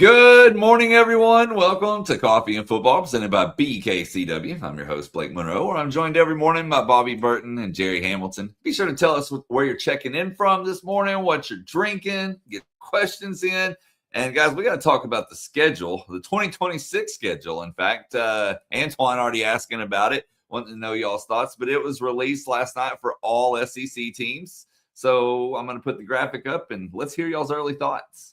Good morning, everyone. Welcome to Coffee and Football, presented by BKCW. I'm your host, Blake Monroe, where I'm joined every morning by Bobby Burton and Jerry Hamilton. Be sure to tell us where you're checking in from this morning, what you're drinking, get questions in. And, guys, we got to talk about the schedule, the 2026 schedule. In fact, Antoine already asking about it, wanting to know y'all's thoughts, but it was released last night for all SEC teams. So I'm going to put the graphic up, and let's hear y'all's early thoughts.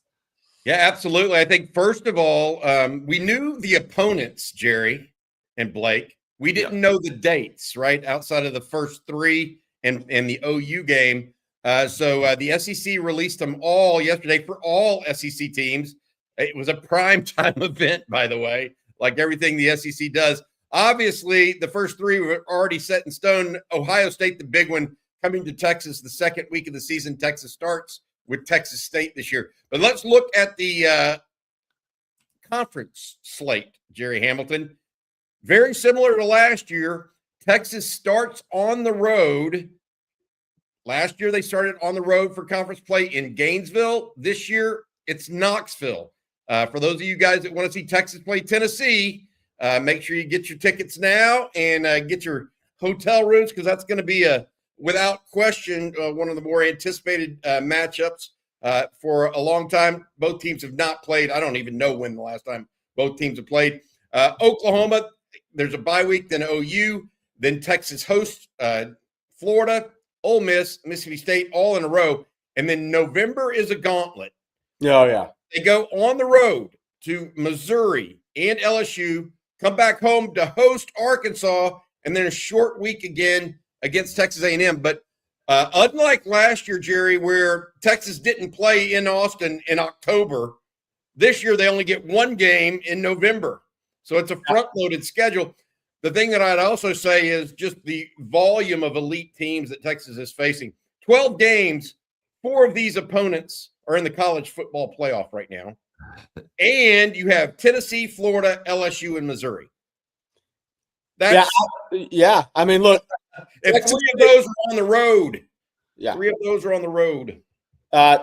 Yeah, absolutely. I think, first of all, we knew the opponents, Jerry and Blake. We didn't know the dates, right, outside of the first three and the OU game. So the SEC released them all yesterday for all SEC teams. It was a primetime event, by the way, like everything the SEC does. Obviously, the first three were already set in stone. Ohio State, the big one, coming to Texas the second week of the season. Texas starts with Texas State this year. But let's look at the conference slate, Jerry Hamilton. Very similar to last year. Texas starts on the road. Last year, they started on the road for conference play in Gainesville. This year, it's Knoxville. For those of you guys that want to see Texas play Tennessee, make sure you get your tickets now and get your hotel rooms, because that's going to be without question, one of the more anticipated matchups for a long time. Both teams have not played. I don't even know when the last time both teams have played. Oklahoma, there's a bye week, then OU, then Texas hosts Florida, Ole Miss, Mississippi State, all in a row. And then November is a gauntlet. Oh, yeah. They go on the road to Missouri and LSU, come back home to host Arkansas, and then a short week again against Texas A&M. But unlike last year, Jerry, where Texas didn't play in Austin in October, this year they only get one game in November. So it's a front-loaded schedule. The thing that I'd also say is just the volume of elite teams that Texas is facing. 12 games, 4 of these opponents are in the college football playoff right now. And you have Tennessee, Florida, LSU, and Missouri. Yeah. I mean, look. If 3 of those are on the road. Yeah. 3 of those are on the road.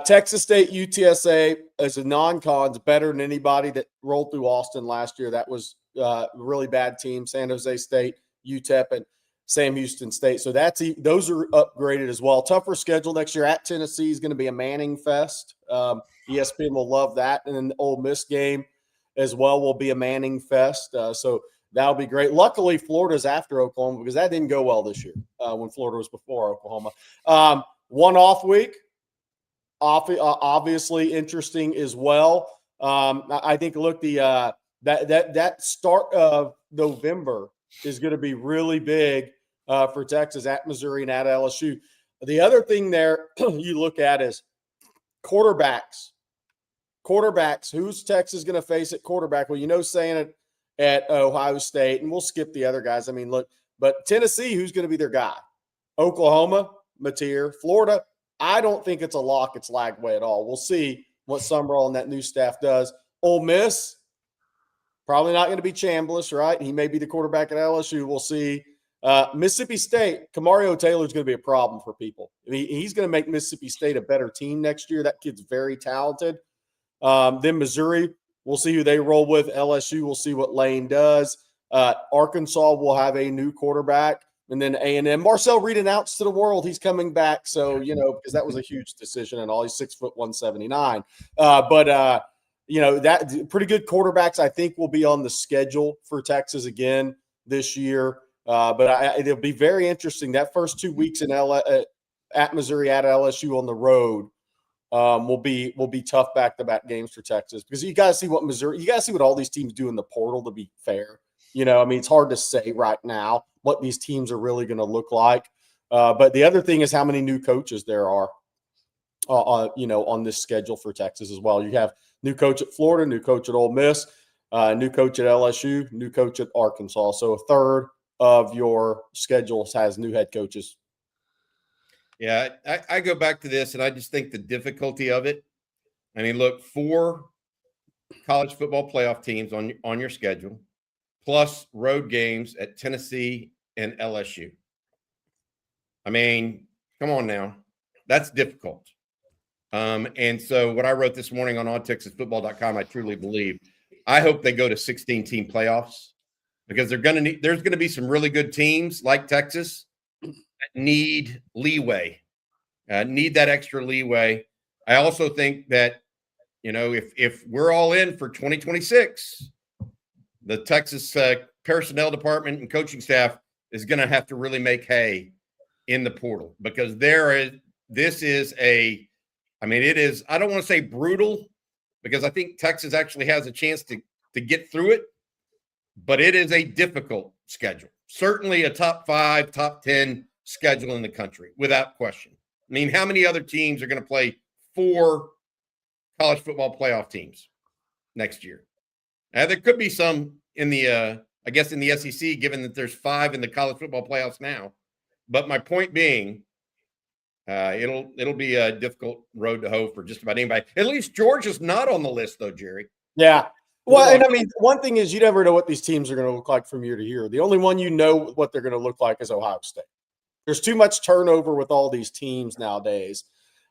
Texas State, UTSA as a non-con is better than anybody that rolled through Austin last year. That was a really bad team. San Jose State, UTEP, and Sam Houston State. So those are upgraded as well. Tougher schedule next year at Tennessee is going to be a Manning fest. ESPN will love that. And then the Ole Miss game as well will be a Manning fest. So that'll be great. Luckily, Florida's after Oklahoma, because that didn't go well this year when Florida was before Oklahoma. One off week, obviously interesting as well. I think, look, that start of November is going to be really big for Texas at Missouri and at LSU. The other thing there you look at is quarterbacks. Who's Texas going to face at quarterback? Well, saying it at Ohio State, and we'll skip the other guys. I mean, look, but Tennessee, who's going to be their guy? Oklahoma, Mateer. Florida, I don't think it's a lock. It's Lagway at all. We'll see what Summerall and that new staff does. Ole Miss, probably not going to be Chambliss, right? He may be the quarterback at LSU. We'll see. Mississippi State, Kamario Taylor is going to be a problem for people. He's going to make Mississippi State a better team next year. That kid's very talented. Then Missouri, we'll see who they roll with. LSU, we'll see what Lane does. Arkansas will have a new quarterback. And then A&M. Marcel Reed announced to the world he's coming back. So, because that was a huge decision and all. He's 6'179". That pretty good quarterbacks, I think, will be on the schedule for Texas again this year. But it'll be very interesting. That first 2 weeks in at Missouri, at LSU on the road will be tough back-to-back games for Texas, because you got to see what all these teams do in the portal, to be fair. It's hard to say right now what these teams are really going to look like. But the other thing is how many new coaches there are, on this schedule for Texas as well. You have new coach at Florida, new coach at Ole Miss, new coach at LSU, new coach at Arkansas. So a third of your schedules has new head coaches. Yeah, I go back to this, and I just think the difficulty of it. I mean, look, 4 college football playoff teams on your schedule, plus road games at Tennessee and LSU. I mean, come on now. That's difficult. And so what I wrote this morning on OnTexasFootball.com, I truly believe, I hope they go to 16-team playoffs because there's going to be some really good teams like Texas that need leeway, need that extra leeway. I also think that, if we're all in for 2026, the Texas personnel department and coaching staff is going to have to really make hay in the portal because it is, I don't want to say brutal because I think Texas actually has a chance to get through it, but it is a difficult schedule. Certainly a top 5, top 10 schedule in the country, without question. I mean, how many other teams are going to play 4 college football playoff teams next year? There could be some in the SEC, given that there's 5 in the college football playoffs now. But my point being, it'll be a difficult road to hoe for just about anybody. At least Georgia's not on the list, though, Jerry. Yeah. Well, and I mean, one thing is you never know what these teams are going to look like from year to year. The only one you know what they're going to look like is Ohio State. There's too much turnover with all these teams nowadays.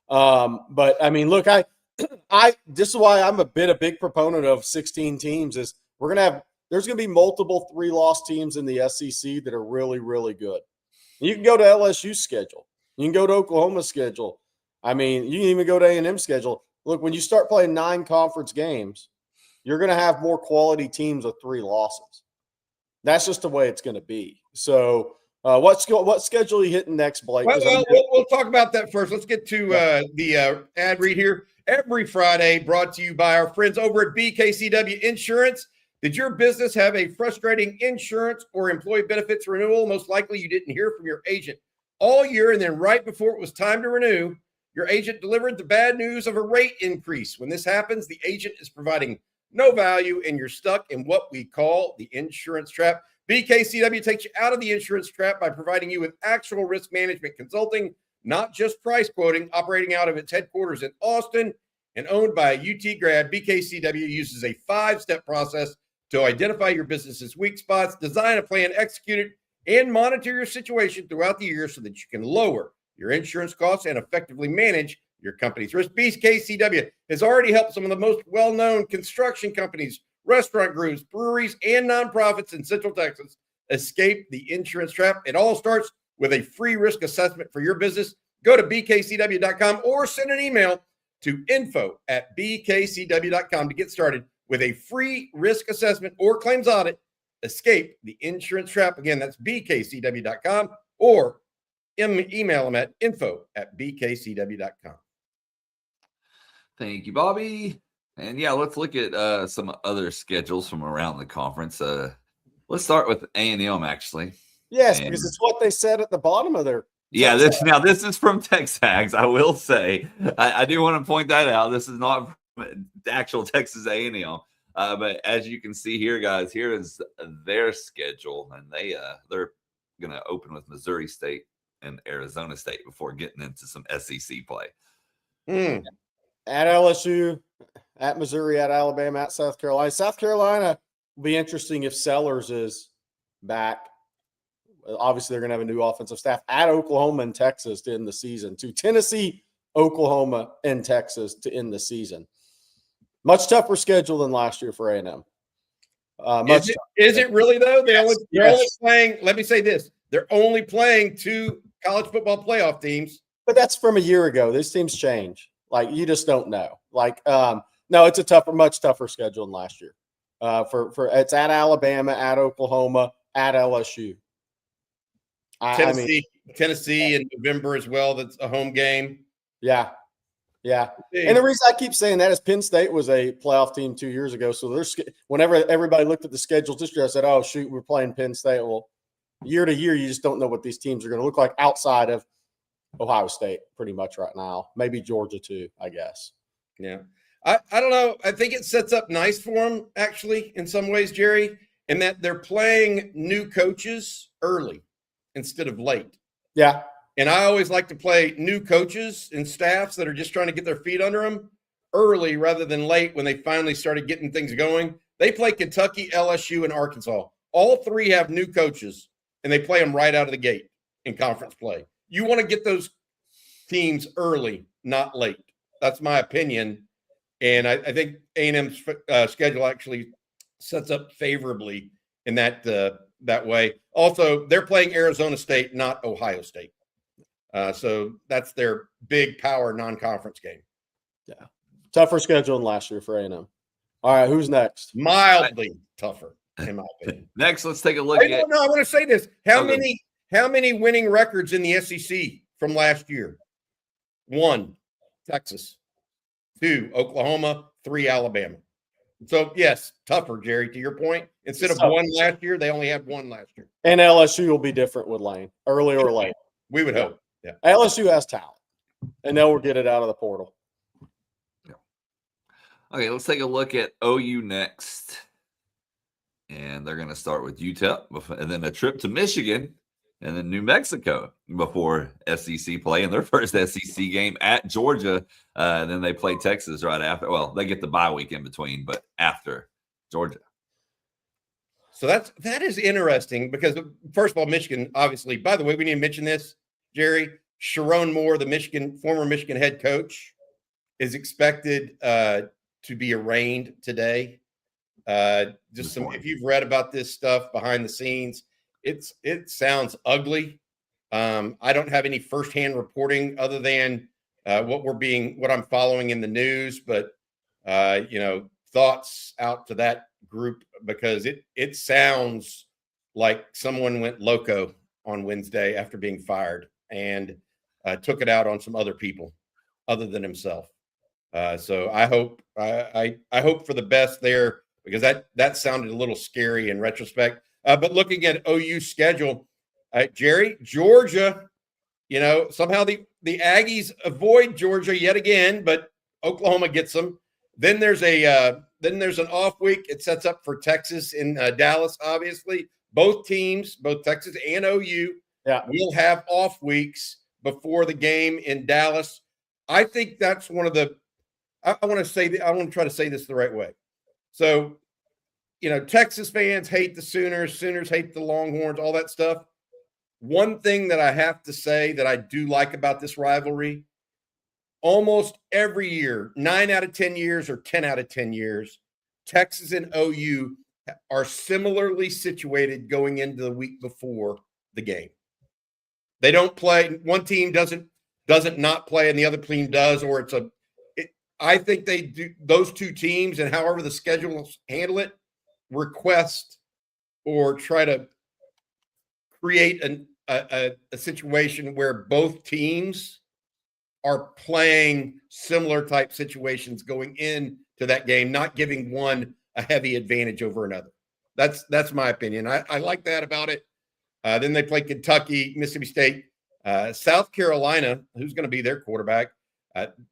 But I mean, look, this is why I'm a big proponent of 16 teams. Is there's going to be multiple 3-loss teams in the SEC that are really, really good. You can go to LSU's schedule. You can go to Oklahoma's schedule. I mean, you can even go to A&M's schedule. Look, when you start playing 9 conference games, you're going to have more quality teams with 3 losses. That's just the way it's going to be. So, what schedule are you hitting next, Blake? We'll talk about that first. Let's get to the ad read here. Every Friday, brought to you by our friends over at BKCW Insurance. Did your business have a frustrating insurance or employee benefits renewal? Most likely you didn't hear from your agent all year, and then right before it was time to renew, your agent delivered the bad news of a rate increase. When this happens, the agent is providing no value, and you're stuck in what we call the insurance trap. BKCW takes you out of the insurance trap by providing you with actual risk management consulting, not just price quoting. Operating out of its headquarters in Austin and owned by a UT grad, BKCW uses a 5-step process to identify your business's weak spots, design a plan, execute it, and monitor your situation throughout the year so that you can lower your insurance costs and effectively manage your company's risk. BKCW has already helped some of the most well-known construction companies, restaurant groups, breweries, and nonprofits in Central Texas escape the insurance trap. It all starts with a free risk assessment for your business. Go to bkcw.com or send an email to info@bkcw.com to get started with a free risk assessment or claims audit. Escape the insurance trap. Again, that's bkcw.com or email them at info@bkcw.com. Thank you, Bobby. And yeah, let's look at some other schedules from around the conference. Let's start with A&M, actually. Yes, because it's what they said at the bottom of their. Yeah, this is from Texags. I will say, I do want to point that out. This is not from actual Texas A&M. But as you can see here, guys, here is their schedule, and they're going to open with Missouri State and Arizona State before getting into some SEC play. At LSU, at Missouri, at Alabama, at South Carolina. South Carolina will be interesting if Sellers is back. Obviously, they're going to have a new offensive staff. At Oklahoma and Texas to end the season. To Tennessee, Oklahoma, and Texas to end the season. They're tougher schedule than last year for A&M. Is it really, though? They're only playing, let me say this, they're only playing 2 college football playoff teams. But that's from a year ago. These teams change. Like, you just don't know. Like, no, it's a much tougher schedule than last year. For it's at Alabama, at Oklahoma, at LSU. Tennessee in November as well. That's a home game. Yeah. And the reason I keep saying that is Penn State was a playoff team 2 years ago. So whenever everybody looked at the schedules this year, I said, oh, shoot, we're playing Penn State. Well, year to year, you just don't know what these teams are going to look like outside of Ohio State pretty much right now. Maybe Georgia too, I guess. Yeah. I don't know. I think it sets up nice for them, actually, in some ways, Jerry, in that they're playing new coaches early instead of late. Yeah. And I always like to play new coaches and staffs that are just trying to get their feet under them early rather than late when they finally started getting things going. They play Kentucky, LSU, and Arkansas. All 3 have new coaches, and they play them right out of the gate in conference play. You want to get those teams early, not late. That's my opinion. And I think A&M's schedule actually sets up favorably in that way. Also, they're playing Arizona State, not Ohio State. So that's their big power non-conference game. Yeah. Tougher schedule than last year for A&M. All right, who's next? Mildly tougher, in my opinion. Next, let's take a look at. No, I want to say this. How many winning records in the SEC from last year? 1, Texas. 2, Oklahoma. 3, Alabama. So, yes, tougher, Jerry, to your point. Instead of 1 last year, they only had 1 last year. And LSU will be different with Lane, early or late. We would hope. Yeah. LSU has talent, and they'll get it out of the portal. Yeah. Okay, let's take a look at OU next. And they're going to start with UTEP, and then a trip to Michigan, and then New Mexico before SEC play in their first SEC game at Georgia. And then they play Texas right after. Well, they get the bye week in between, but after Georgia. So that is interesting because, first of all, Michigan, obviously, by the way, we need to mention this, Jerry. Sharon Moore, the former Michigan head coach, is expected to be arraigned today. If you've read about this stuff behind the scenes, it sounds ugly. I don't have any firsthand reporting other than what I'm following in the news, but thoughts out to that group because it sounds like someone went loco on Wednesday after being fired and took it out on some other people other than himself. So I hope for the best there because that sounded a little scary in retrospect. But looking at OU's schedule, Jerry, Georgia, somehow the Aggies avoid Georgia yet again, but Oklahoma gets them. Then there's an off week. It sets up for Texas in Dallas. Obviously, both teams, both Texas and OU, will have off weeks before the game in Dallas. I think that's one of the. I want to try to say this the right way. So, Texas fans hate the Sooners. Sooners hate the Longhorns. All that stuff. One thing that I have to say that I do like about this rivalry. Almost every year, 9 out of 10 years or 10 out of 10 years, Texas and OU are similarly situated going into the week before the game. They don't play. One team doesn't not play and the other team does, or I think they do those two teams and however the schedules handle it, request or try to create a situation where both teams are playing similar type situations going into that game, not giving one a heavy advantage over another. That's my opinion. I like that about it. Then they play Kentucky, Mississippi State, South Carolina, who's going to be their quarterback.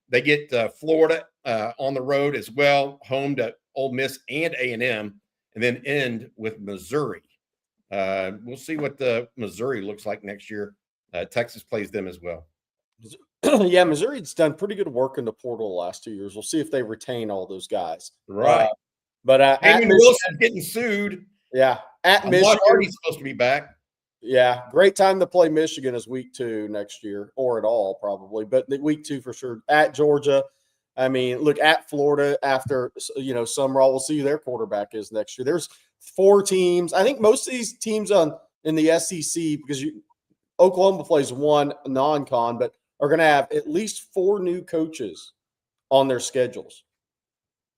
They get Florida on the road as well, home to Ole Miss and A&M, and then end with Missouri. We'll see what the Missouri looks like next year. Texas plays them as well. Yeah, Missouri's done pretty good work in the portal the last 2 years. We'll see if they retain all those guys. Right. But Wilson's getting sued. Yeah. At Michigan. Hardy's supposed to be back. Yeah. Great time to play Michigan is week 2 next year, or at all probably. But week 2 for sure. At Georgia. I mean, look, at Florida after, Summerall, we'll see who their quarterback is next year. There's 4 teams. I think most of these teams in the SEC, because Oklahoma plays 1 non-con, but are going to have at least 4 new coaches on their schedules.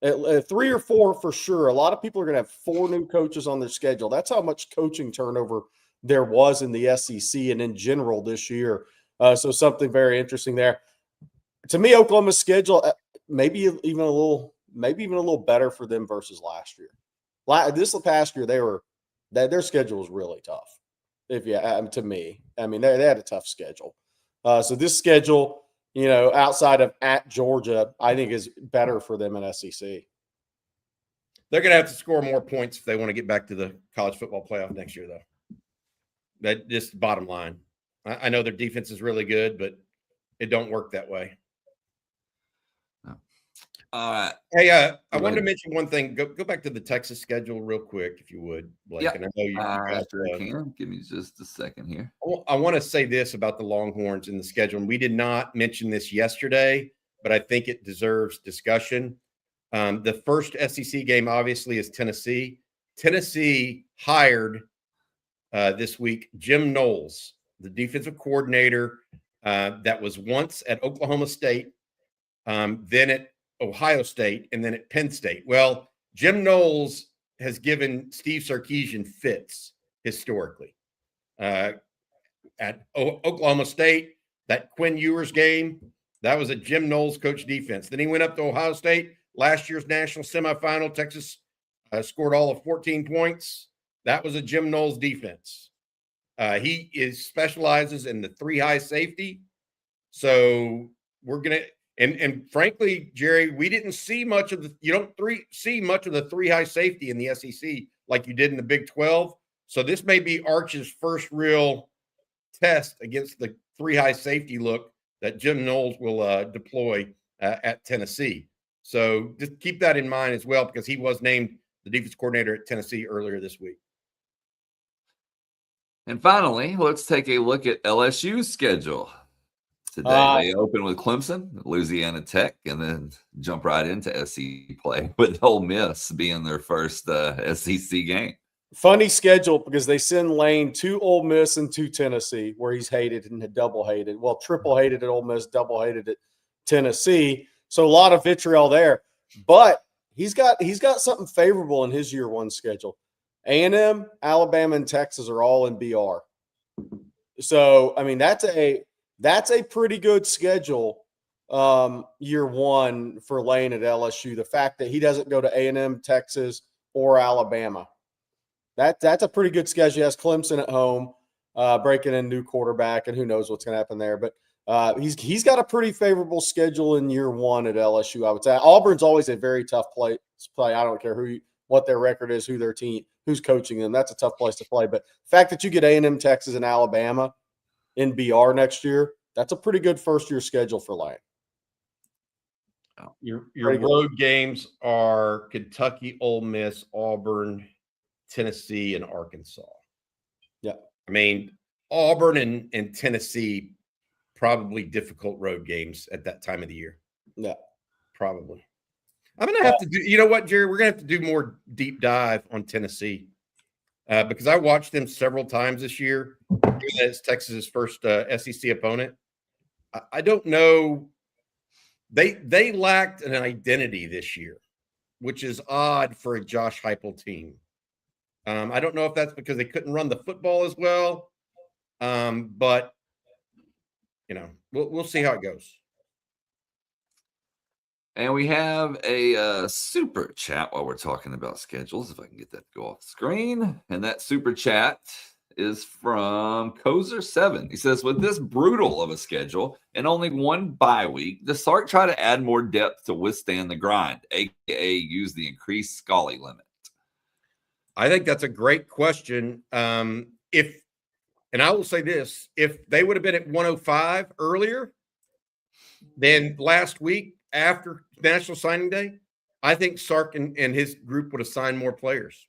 3 or 4 for sure. A lot of people are going to have 4 new coaches on their schedule. That's how much coaching turnover there was in the SEC and in general this year. So something very interesting there. To me, Oklahoma's schedule maybe even a little better for them versus last year. This past year, their schedule was really tough. To me, I mean, they had a tough schedule. So this schedule, outside of at Georgia, I think is better for them in SEC. They're going to have to score more points if they want to get back to the college football playoff next year, though. That just bottom line. I know their defense is really good, but it don't work that way. Hey, I wanted to mention one thing. Go back to the Texas schedule real quick, if you would, Blake. Yeah. And I know you can. Give me just a second here. I want to say this about the Longhorns in the schedule. And we did not mention this yesterday, but I think it deserves discussion. The first SEC game, obviously, is Tennessee. Tennessee hired this week Jim Knowles, the defensive coordinator that was once at Oklahoma State, then at Ohio State, and then at Penn State. Well, Jim Knowles has given Steve Sarkisian fits historically. At Oklahoma State, that Quinn Ewers game, that was a Jim Knowles coach defense. Then he went up to Ohio State, last year's national semifinal. Texas scored all of 14 points. That was a Jim Knowles defense. He specializes in the 3-high safety. So we're going to, and frankly, Jerry, we didn't see much of the, you don't see much of the 3-high safety in the SEC like you did in the Big 12. So this may be Arch's first real test against the 3-high safety look that Jim Knowles will deploy at Tennessee. So just keep that in mind as well, because he was named the defense coordinator at Tennessee earlier this week. And finally, let's take a look at LSU's schedule. Today they open with Clemson, Louisiana Tech, and then jump right into SEC play with Ole Miss being their first SEC game. Funny schedule because they send Lane to Ole Miss and to Tennessee, where he's hated and double hated. Well, triple hated at Ole Miss, double hated at Tennessee. So a lot of vitriol there. But he's got something favorable in his year one schedule. A&M, Alabama, and Texas are all in BR. So I mean that's a pretty good schedule year one for Lane at LSU. The fact that he doesn't go to A&M, Texas, or Alabama. That's a pretty good schedule. He has Clemson at home, breaking in new quarterback, and who knows what's going to happen there. But he's got a pretty favorable schedule in year one at LSU, I would say. Auburn's always a very tough place to play. I don't care what their record is, who their team, who's coaching them. That's a tough place to play. But the fact that you get A&M, Texas, and Alabama in BR next year, that's a pretty good first-year schedule for Lane. Your road games are Kentucky, Ole Miss, Auburn, Tennessee, and Arkansas. Yeah. I mean, Auburn and Tennessee, probably difficult road games at that time of the year. Yeah. Probably. I'm going to have to do, you know what, Jerry? We're going to have to do more deep dive on Tennessee because I watched them several times this year. It's Texas's first SEC opponent. I don't know. They lacked an identity this year, which is odd for a Josh Heupel team. I don't know if that's because they couldn't run the football as well, but you know, we'll see how it goes. And we have a super chat while we're talking about schedules, if I can get that to go off the screen. And that super chat is from Kozer7. He says, with this brutal of a schedule and only one bye week, does Sark try to add more depth to withstand the grind, a.k.a. use the increased Scully limit? I think that's a great question. And I will say this, if they would have been at 105 earlier than last week after National Signing Day, I think Sark and his group would have signed more players.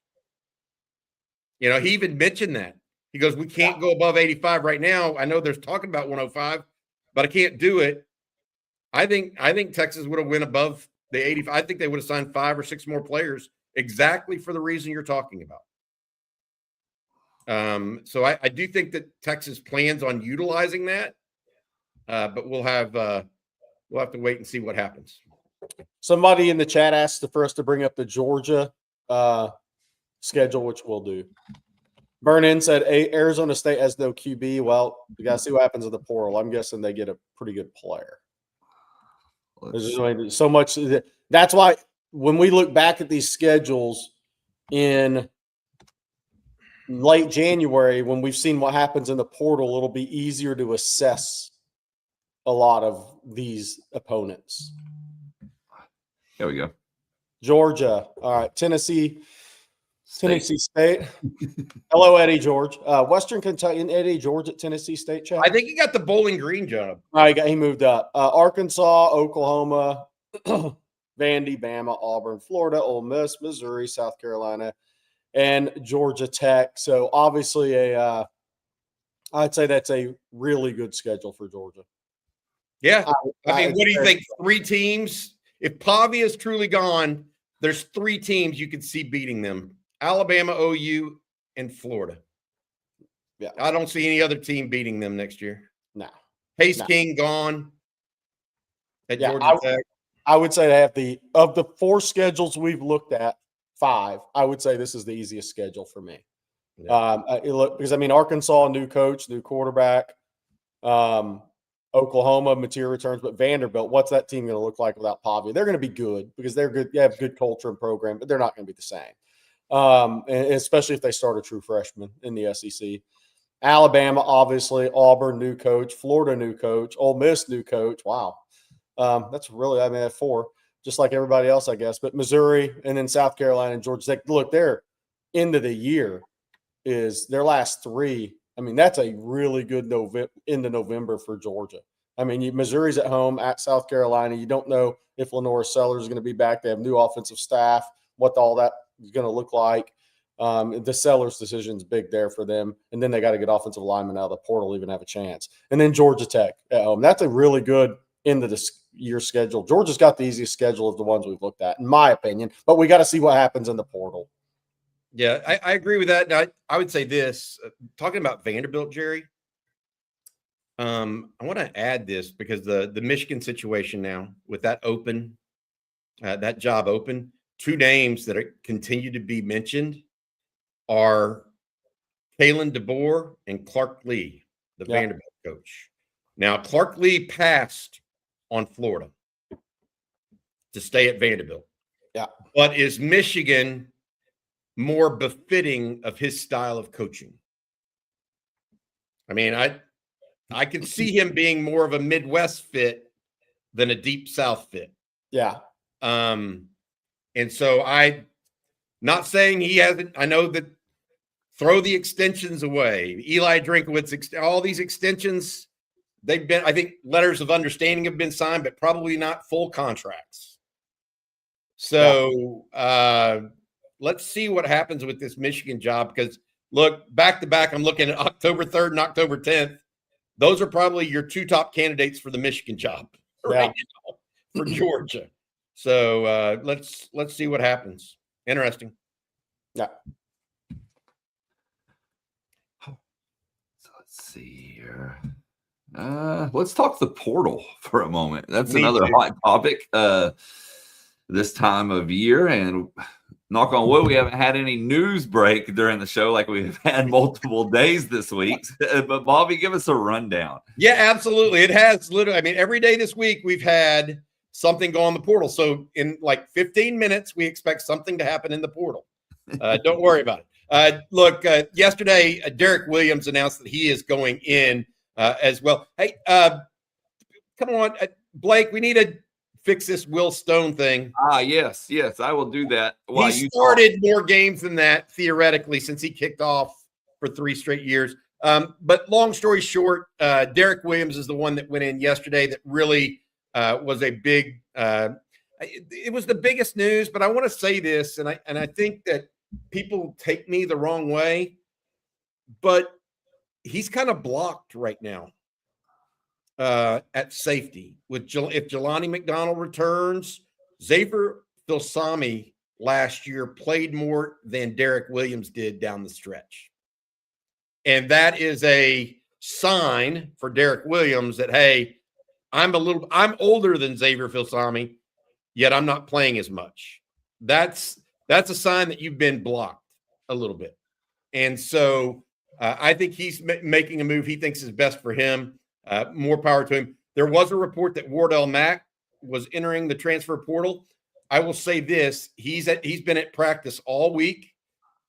You know, he even mentioned that. He goes, we can't go above 85 right now. I know there's talking about 105, but I can't do it. I think Texas would have went above the 85. I think they would have signed 5 or 6 more players exactly for the reason you're talking about. So I do think that Texas plans on utilizing that, but we'll have to wait and see what happens. Somebody in the chat asked for us to bring up the Georgia schedule, which we'll do. Burn-In said Arizona State has no QB. Well, you got to see what happens in the portal. I'm guessing they get a pretty good player. There's so much. That's why when we look back at these schedules in late January, when we've seen what happens in the portal, it'll be easier to assess a lot of these opponents. There we go. Georgia. All right. Tennessee State. Hello, Eddie George. Western Kentucky and Eddie George at Tennessee State. Chat. I think he got the Bowling Green job. He moved up. Arkansas, Oklahoma, Vandy, Bama, Auburn, Florida, Ole Miss, Missouri, South Carolina, and Georgia Tech. So obviously I'd say that's a really good schedule for Georgia. Yeah. I mean, what do you think? 3 teams? If Pavia is truly gone, there's 3 teams you could see beating them: Alabama, OU, and Florida. Yeah. I don't see any other team beating them next year. No. Pace King gone at Yeah, Georgia Tech. I would say they have of the 4 schedules we've looked at, 5, I would say this is the easiest schedule for me. Yeah. Because I mean, Arkansas, new coach, new quarterback, Oklahoma, material returns, but Vanderbilt, what's that team going to look like without Pavia? They're going to be good because they're good. They have good culture and program, but they're not going to be the same. And especially if they start a true freshman in the SEC. Alabama, obviously, Auburn, new coach, Florida, new coach, Ole Miss, new coach. Wow. That's really, I mean, 4, just like everybody else, I guess. But Missouri and then South Carolina and Georgia Tech. Look, their end of the year is their last 3. I mean, that's a really good end of November for Georgia. I mean, Missouri's at home at South Carolina. You don't know if Lenore Sellers is going to be back. They have new offensive staff, what all that is going to look like. The Sellers decision is big there for them. And then they got to get offensive linemen out of the portal to even have a chance. And then Georgia Tech at home. That's a really good end of the year schedule. Georgia's got the easiest schedule of the ones we've looked at, in my opinion. But we got to see what happens in the portal. Yeah, I agree with that. And I would say this, talking about Vanderbilt, Jerry, I want to add this because the Michigan situation now with that open, that job open, 2 names that continue to be mentioned are Kalen DeBoer and Clark Lee, the Vanderbilt coach. Now, Clark Lee passed on Florida to stay at Vanderbilt. Yeah. But is Michigan more befitting of his style of coaching? I mean, I can see him being more of a Midwest fit than a deep South fit. Yeah. And so I not saying he hasn't, I know that throw the extensions away. Eli Drinkowitz, all these extensions, they've been, I think letters of understanding have been signed, but probably not full contracts. So let's see what happens with this Michigan job. Because look, back to back, I'm looking at October 3rd and October 10th. Those are probably your 2 top candidates for the Michigan job right now for Georgia. So let's see what happens. Interesting. Yeah. So let's see here. Let's talk the portal for a moment. That's another hot topic this time of year. And knock on wood, we haven't had any news break during the show like we've had multiple days this week. But Bobby, give us a rundown. Yeah, absolutely. It has literally, I mean, every day this week we've had something go on the portal. So in like 15 minutes, we expect something to happen in the portal. Don't worry about it. Look, yesterday, Derek Williams announced that he is going in as well. Hey, come on, Blake, we need to fix this Will Stone thing. Yes, I will do that. He started more games than that, theoretically, since he kicked off for 3 straight years. But long story short, Derek Williams is the one that went in yesterday that really was a big it was the biggest news. But I want to say this, and I think that people take me the wrong way, but he's kind of blocked right now at safety. If Jelani McDonald returns, Xavier Filsami last year played more than Derek Williams did down the stretch. And that is a sign for Derek Williams that, hey, I'm older than Xavier Filsami, yet I'm not playing as much. That's a sign that you've been blocked a little bit. And so I think he's making a move he thinks is best for him. More power to him. There was a report that Wardell Mack was entering the transfer portal. I will say this: he's been at practice all week,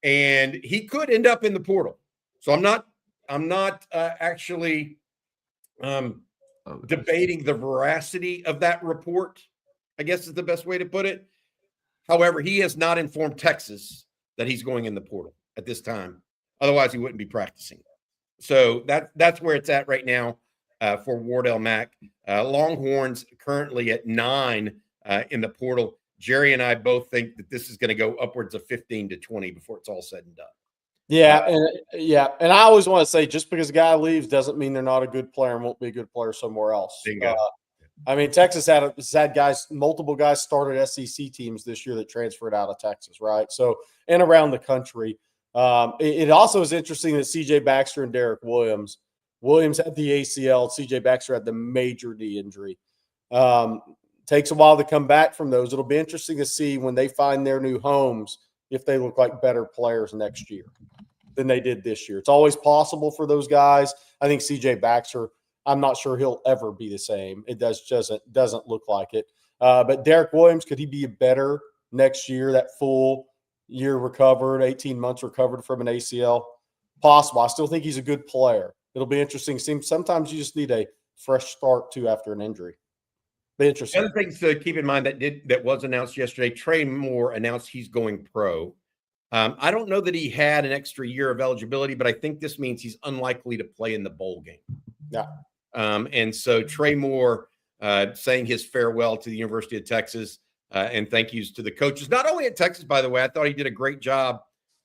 and he could end up in the portal. So I'm not actually debating the veracity of that report, I guess is the best way to put it. However, he has not informed Texas that he's going in the portal at this time. Otherwise, he wouldn't be practicing. So that's where it's at right now for Wardell Mack. Longhorns currently at 9 in the portal. Jerry and I both think that this is going to go upwards of 15 to 20 before it's all said and done. Yeah, and I always want to say, just because a guy leaves doesn't mean they're not a good player and won't be a good player somewhere else. I mean, Texas has had multiple guys started SEC teams this year that transferred out of Texas, right? So, and around the country. It also is interesting that CJ Baxter and Derek Williams had the ACL. CJ Baxter had the major knee injury. Takes a while to come back from those. It'll be interesting to see when they find their new homes if they look like better players next year than they did this year. It's always possible for those guys. I think CJ Baxter, I'm not sure he'll ever be the same. It doesn't look like it. But Derek Williams, could he be better next year? That full year recovered, 18 months recovered from an ACL? Possible. I still think he's a good player. It'll be interesting. Sometimes you just need a fresh start too after an injury. Be interesting. The other things to keep in mind that was announced yesterday, Trey Moore announced he's going pro. I don't know that he had an extra year of eligibility, but I think this means he's unlikely to play in the bowl game. Yeah. And so Trey Moore saying his farewell to the University of Texas and thank yous to the coaches, not only at Texas, by the way. I thought he did a great job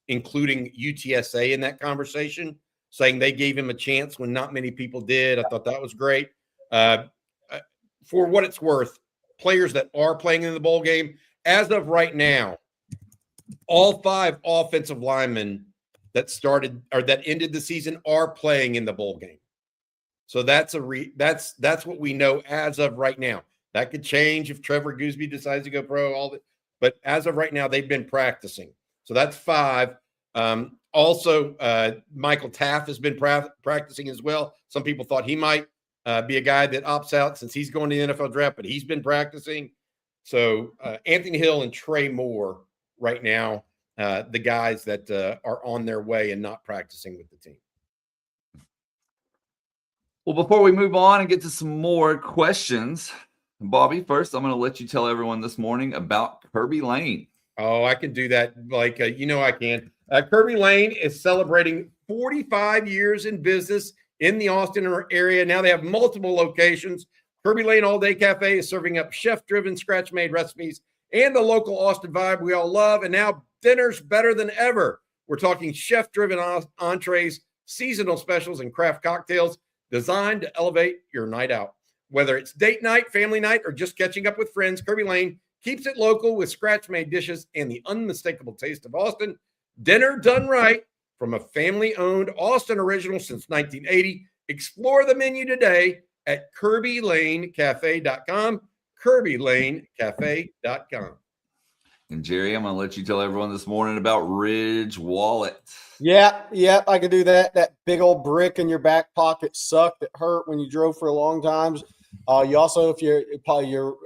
including UTSA in that conversation, saying they gave him a chance when not many people did. I thought that was great. For what it's worth, players that are playing in the bowl game, as of right now, all 5 offensive linemen that started or that ended the season are playing in the bowl game. So that's what we know as of right now. That could change if Trevor Gooseby decides to go pro. But as of right now, they've been practicing. So that's 5. Also, Michael Taft has been practicing as well. Some people thought he might be a guy that opts out since he's going to the NFL draft, but he's been practicing. So Anthony Hill and Trey Moore right now, the guys that are on their way and not practicing with the team. Well, before we move on and get to some more questions, Bobby, first, I'm going to let you tell everyone this morning about Kirby Lane. Oh, I can do that. I can. Kirby Lane is celebrating 45 years in business in the Austin area. Now they have multiple locations. Kirby Lane All Day Cafe is serving up chef-driven, scratch-made recipes and the local Austin vibe we all love. And now dinner's better than ever. We're talking chef-driven entrees, seasonal specials, and craft cocktails designed to elevate your night out. Whether it's date night, family night, or just catching up with friends, Kirby Lane keeps it local with scratch-made dishes and the unmistakable taste of Austin. Dinner done right from a family-owned Austin original since 1980. Explore the menu today at KirbyLaneCafe.com, KirbyLaneCafe.com. And Jerry, I'm going to let you tell everyone this morning about Ridge Wallet. Yeah, I could do that. That big old brick in your back pocket sucked. It hurt when you drove for a long time. You also, if your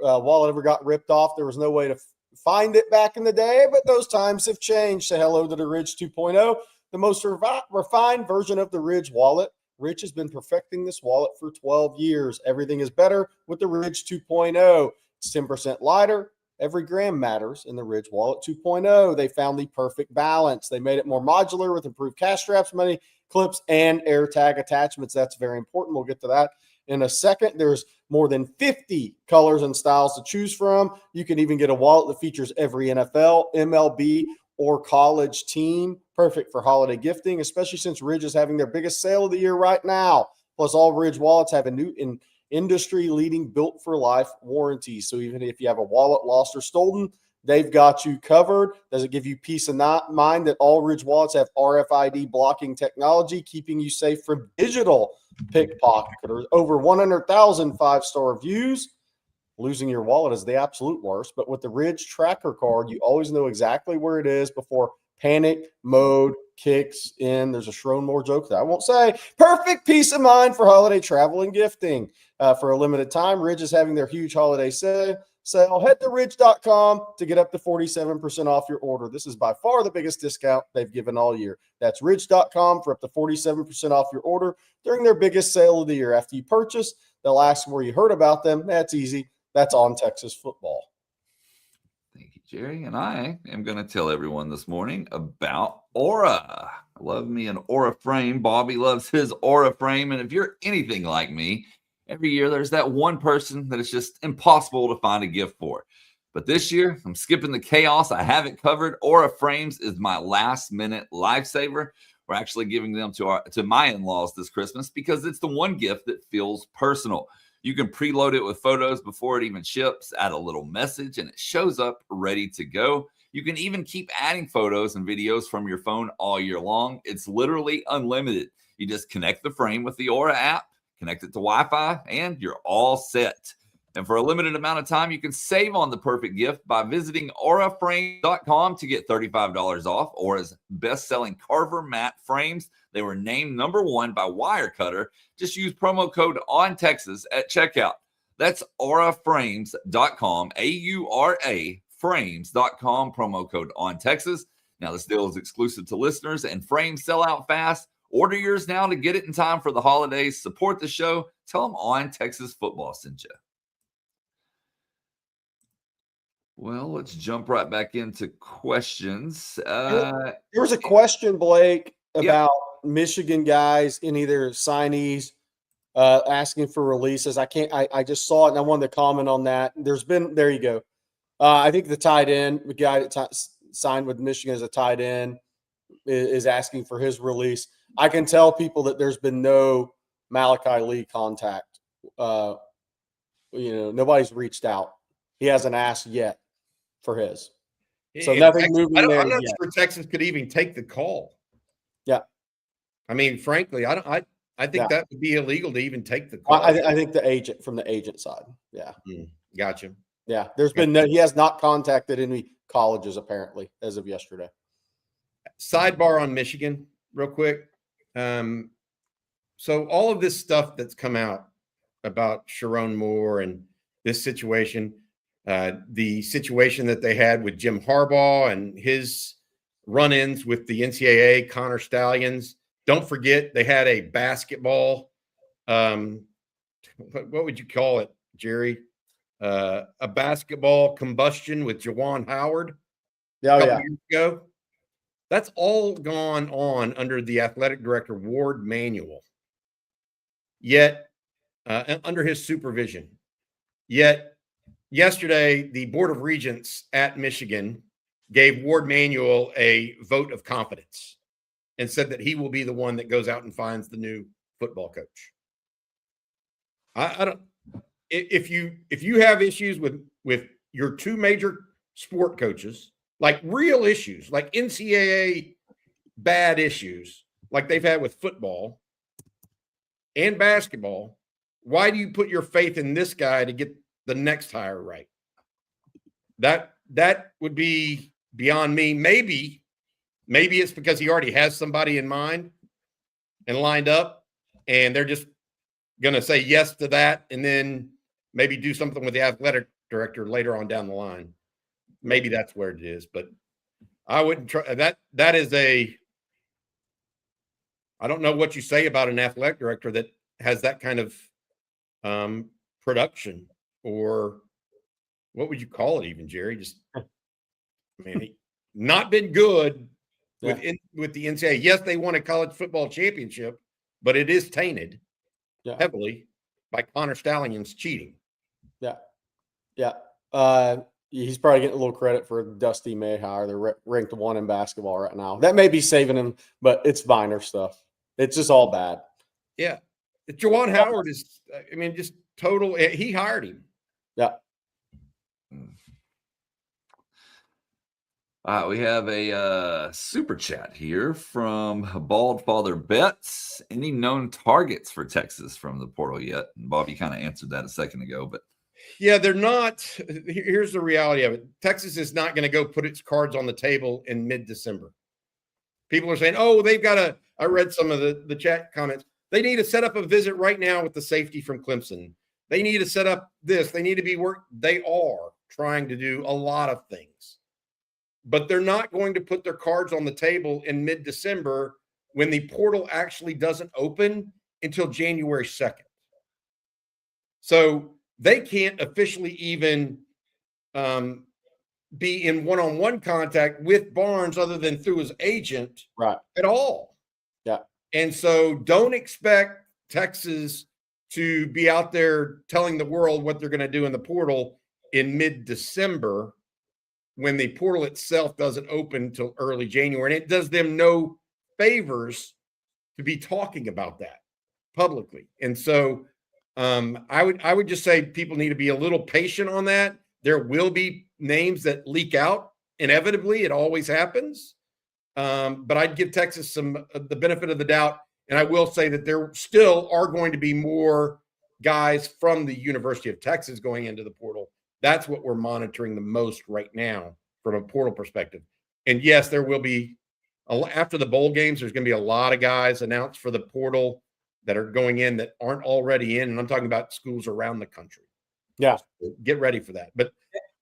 wallet ever got ripped off, there was no way to find it back in the day, but those times have changed. Say hello to the Ridge 2.0, the most refined version of the Ridge wallet. Ridge has been perfecting this wallet for 12 years. Everything is better with the Ridge 2.0. It's 10% lighter. Every gram matters in the Ridge Wallet 2.0. They found the perfect balance. They made it more modular with improved cash straps, money clips, and AirTag attachments. That's very important. We'll get to that in a second. There's more than 50 colors and styles to choose from. You can even get a wallet that features every NFL, MLB, or college team. Perfect for holiday gifting, especially since Ridge is having their biggest sale of the year right now. Plus, all Ridge wallets have a new industry-leading built-for-life warranty. So even if you have a wallet lost or stolen, they've got you covered. Does it give you peace of mind that all Ridge wallets have RFID blocking technology, keeping you safe from digital pickpocketers? Over 100,000 five-star reviews. Losing your wallet is the absolute worst. But with the Ridge Tracker card, you always know exactly where it is before panic mode kicks in. There's a Sharon Moore joke that I won't say. Perfect peace of mind for holiday travel and gifting. For a limited time, Ridge is having their huge holiday sale. Head to ridge.com to get up to 47% off your order. This is by far the biggest discount they've given all year. That's ridge.com for up to 47% off your order during their biggest sale of the year. After you purchase, they'll ask where you heard about them. That's easy. That's on Texas football. Thank you, Jerry. And I am going to tell everyone this morning about Aura. I love me an Aura frame. Bobby loves his Aura frame. And if you're anything like me, every year there's that one person that it's just impossible to find a gift for. But this year, I'm skipping the chaos. I have it covered. Aura frames is my last-minute lifesaver. We're actually giving them to my in-laws this Christmas because it's the one gift that feels personal. You can preload it with photos before it even ships, add a little message, and it shows up ready to go. You can even keep adding photos and videos from your phone all year long. It's literally unlimited. You just connect the frame with the Aura app, connect it to Wi-Fi, and you're all set. And for a limited amount of time, you can save on the perfect gift by visiting auraframe.com to get $35 off Aura's best-selling Carver matte frames. They were named #1 by Wirecutter. Just use promo code ONTexas at checkout. That's auraframes.com, A-U-R-A frames.com, promo code ONTexas. Now, this deal is exclusive to listeners, and frames sell out fast. Order yours now to get it in time for the holidays. Support the show. Tell them On Texas Football sent you. Well, let's jump right back into questions. There was a question, Blake, about Michigan guys in either signees asking for releases. I just saw it and I wanted to comment on that. There you go. I think the tight end, the guy that signed with Michigan as a tight end, is asking for his release. I can tell people that there's been no Malachi Lee contact. Nobody's reached out. He hasn't asked yet for his. So nothing moving there. I'm not sure Texas could even take the call. Yeah. I mean, frankly, I think that would be illegal to even take the call. I think the agent from the agent side. Yeah. Gotcha. Yeah. There's been he has not contacted any colleges apparently as of yesterday. Sidebar on Michigan real quick. So all of this stuff that's come out about Sharon Moore and this situation, the situation that they had with Jim Harbaugh and his run-ins with the NCAA Connor Stallions. Don't forget they had a basketball, what would you call it, Jerry? A basketball combustion with Jawan Howard a couple years ago. That's all gone on under the athletic director, Ward Manuel. Yet, under his supervision. Yet, yesterday, the Board of Regents at Michigan gave Ward Manuel a vote of confidence and said that he will be the one that goes out and finds the new football coach. I don't. If you have issues with your two major sport coaches, like real issues, like NCAA bad issues, like they've had with football and basketball, why do you put your faith in this guy to get the next hire right? That would be beyond me. Maybe it's because he already has somebody in mind and lined up, and they're just going to say yes to that and then maybe do something with the athletic director later on down the line. Maybe that's where it is, but I wouldn't try that. That is I don't know what you say about an athletic director that has that kind of production, or what would you call it even, Jerry? Just, not been good with the NCAA. Yes, they won a college football championship, but it is tainted heavily by Connor Stallions cheating. Yeah. He's probably getting a little credit for Dusty Mayhire. They're ranked 1 in basketball right now. That may be saving him, but it's Viner stuff. It's just all bad. Yeah. Jawan Howard is, just total. He hired him. Yeah. We have a super chat here from Bald Father Betts. Any known targets for Texas from the portal yet? And Bob, you kind of answered that a second ago, but yeah, they're not. Here's the reality of it. Texas is not going to go put its cards on the table in mid-December. People are saying, oh, they've got to. I read some of the chat comments. They need to set up a visit right now with the safety from Clemson. They need to set up this. They need to be work. They are trying to do a lot of things, but they're not going to put their cards on the table in mid-December when the portal actually doesn't open until January 2nd. So they can't officially even be in one-on-one contact with Barnes other than through his agent at all. Yeah. And so don't expect Texas to be out there telling the world what they're going to do in the portal in mid-December when the portal itself doesn't open until early January. And it does them no favors to be talking about that publicly. And so I would just say people need to be a little patient on that. There will be names that leak out inevitably. It always happens. But I'd give Texas the benefit of the doubt. And I will say that there still are going to be more guys from the University of Texas going into the portal. That's what we're monitoring the most right now from a portal perspective. And yes, there will be, after the bowl games, there's going to be a lot of guys announced for the portal that are going in that aren't already in. And I'm talking about schools around the country. Yeah. So get ready for that. But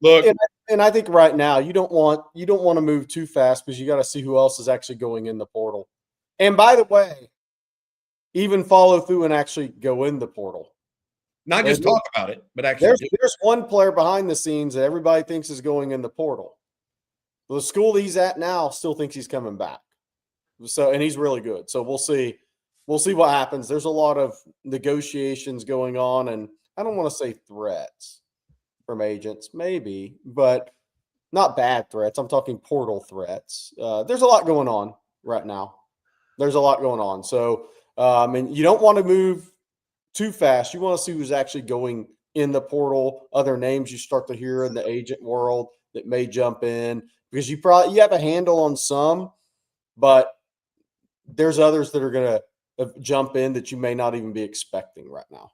look. And I think right now you don't want to move too fast because you got to see who else is actually going in the portal. And by the way, even follow through and actually go in the portal. Not just talk about it, but actually there's one player behind the scenes that everybody thinks is going in the portal. The school he's at now still thinks he's coming back. So, and he's really good. So we'll see what happens. There's a lot of negotiations going on, and I don't want to say threats from agents, maybe, but not bad threats. I'm talking portal threats. There's a lot going on right now. There's a lot going on. So, and you don't want to move too fast. You want to see who's actually going in the portal, other names you start to hear in the agent world that may jump in, because you have a handle on some, but there's others that are going to jump in that you may not even be expecting right now.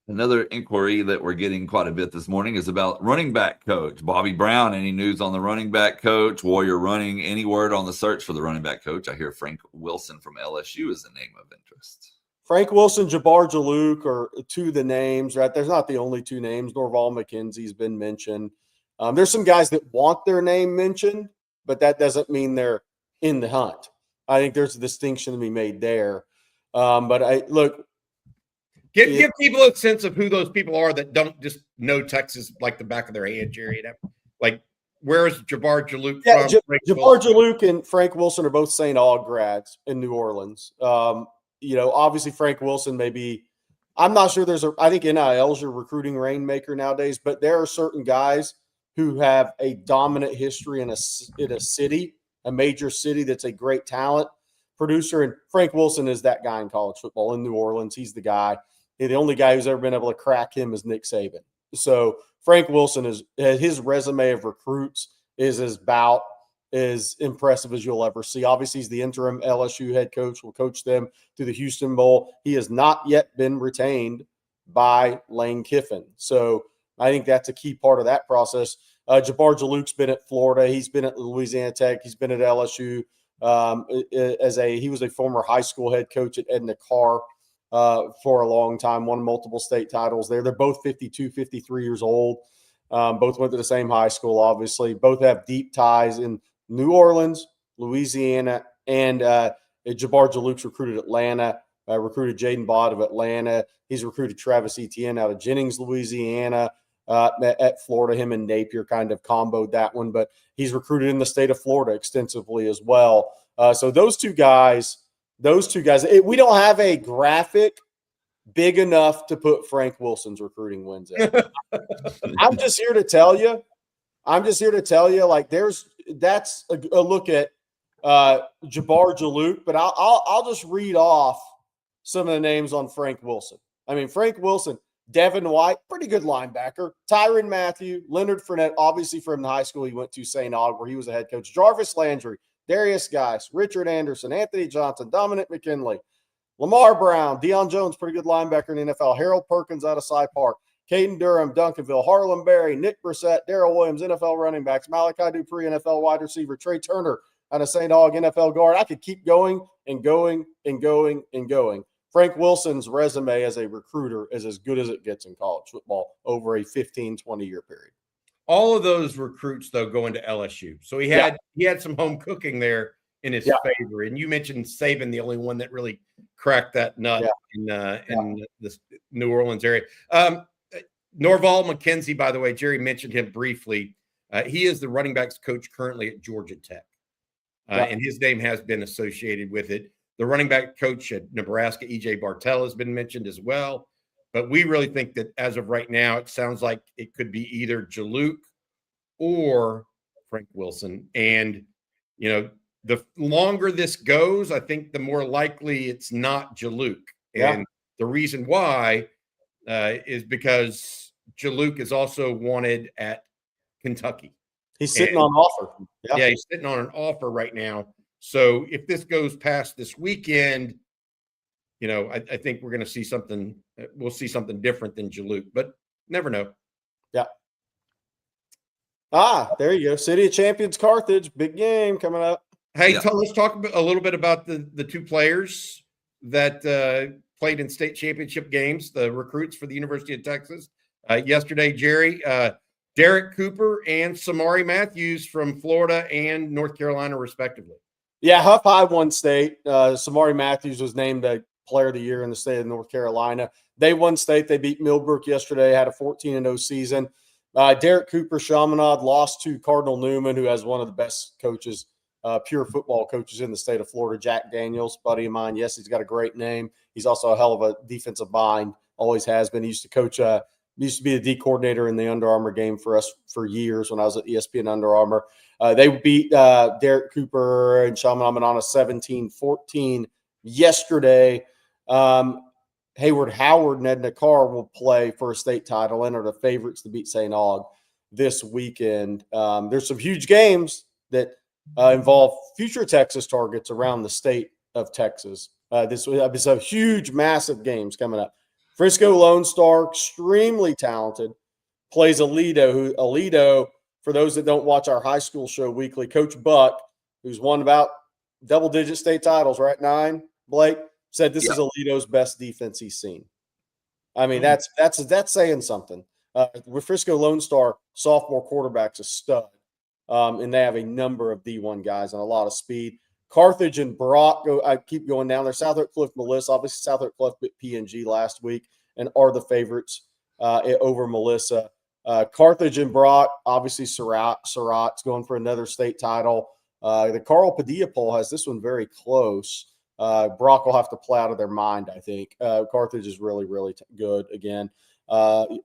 Another inquiry that we're getting quite a bit this morning is about running back coach Bobby Brown. Any news on the running back coach? Warrior running, any word on the search for the running back coach? I hear Frank Wilson from LSU is the name of interest. Frank Wilson, Jabbar Jalouk are two of the names, right? There's not the only two names. Norval McKenzie's been mentioned. There's some guys that want their name mentioned, but that doesn't mean they're in the hunt. I think there's a distinction to be made there. But give people a sense of who those people are that don't just know Texas like the back of their hand, Jerry. Like, where is Jabbar Jalouk from? Jabbar Jalouk and Frank Wilson are both St. Aug grads in New Orleans. Obviously Frank Wilson I'm not sure I think NIL is your recruiting rainmaker nowadays, but there are certain guys who have a dominant history in a city, a major city that's a great talent producer. And Frank Wilson is that guy in college football in New Orleans. He's the guy. The only guy who's ever been able to crack him is Nick Saban. So Frank Wilson his resume of recruits is about as impressive as you'll ever see. Obviously, he's the interim LSU head coach, will coach them through the Houston Bowl. He has not yet been retained by Lane Kiffin. So I think that's a key part of that process. Jabbar Jalouk's been at Florida. He's been at Louisiana Tech. He's been at LSU. He was a former high school head coach at Edna Carr for a long time, won multiple state titles there. They're both 52, 53 years old. Both went to the same high school, obviously. Both have deep ties in New Orleans, Louisiana, and Jabbar Jalouk's recruited Atlanta, recruited Jaden Bott of Atlanta. He's recruited Travis Etienne out of Jennings, Louisiana, at Florida. Him and Napier kind of comboed that one, but he's recruited in the state of Florida extensively as well. So those two guys, we don't have a graphic big enough to put Frank Wilson's recruiting wins in. I'm just here to tell you, like that's a look at Jabbar Jalouk, but I'll just read off some of the names on Frank Wilson. I mean, Frank Wilson, Devin White, pretty good linebacker. Tyrann Mathieu, Leonard Fournette, obviously from the high school he went to, St. Aug, where he was a head coach. Jarvis Landry, Darius Geis, Richard Anderson, Anthony Johnson, Dominic McKinley, Lamar Brown, Deion Jones, pretty good linebacker in the NFL. Harold Perkins out of Cy Park. Caden Durham, Duncanville, Harlan Berry, Nick Brissett, Darrell Williams, NFL running backs, Malachi Dupree, NFL wide receiver, Trey Turner out of St. Aug, NFL guard. I could keep going and going and going and going. Frank Wilson's resume as a recruiter is as good as it gets in college football over a 15, 20-year period. All of those recruits, though, go into LSU. So he had some home cooking there in his favor. And you mentioned Saban, the only one that really cracked that nut in the New Orleans area. Norval McKenzie, by the way, Jerry mentioned him briefly. He is the running backs coach currently at Georgia Tech. And his name has been associated with it. The running back coach at Nebraska, E.J. Bartell, has been mentioned as well. But we really think that as of right now, it sounds like it could be either Jalouk or Frank Wilson. And, the longer this goes, I think the more likely it's not Jaluk. And the reason why is because Jaluk is also wanted at Kentucky. He's sitting on offer. Yeah, he's sitting on an offer right now. So if this goes past this weekend, I think we're going to see something. We'll see something different than Jaluk, but never know. Yeah. There you go. City of Champions, Carthage, big game coming up. Hey, let's talk a little bit about the two players that played in state championship games, the recruits for the University of Texas. Yesterday, Jerry, Derek Cooper and Samari Matthews from Florida and North Carolina, respectively. Yeah, Huff High won state. Samari Matthews was named the Player of the Year in the state of North Carolina. They won state. They beat Millbrook yesterday, had a 14-0 season. Derek Cooper, Chaminade, lost to Cardinal Newman, who has one of the best coaches, pure football coaches in the state of Florida, Jack Daniels, buddy of mine. Yes, he's got a great name. He's also a hell of a defensive mind, always has been. He used to coach used to be the D coordinator in the Under Armour game for us for years when I was at ESPN Under Armour. They beat Derek Cooper and Chaminade on a 17-14 yesterday. Hayward Howard and Edna Carr will play for a state title and are the favorites to beat St. Aug this weekend. There's some huge games that involve future Texas targets around the state of Texas. This is a huge, massive games coming up. Frisco Lone Star, extremely talented, plays Aledo, for those that don't watch our high school show weekly, Coach Buck, who's won about double-digit state titles, right? 9, Blake, said this is Aledo's best defense he's seen. I mean, that's saying something. With Frisco Lone Star, sophomore quarterback's a stud, and they have a number of D1 guys and a lot of speed. Carthage and Brock, I keep going down there. South Cliff, Melissa, obviously South Cliff beat PNG last week and are the favorites over Melissa. Carthage and Brock, obviously Surratt's going for another state title. The Carl Padilla poll has this one very close. Brock will have to play out of their mind, I think. Carthage is really, really good again.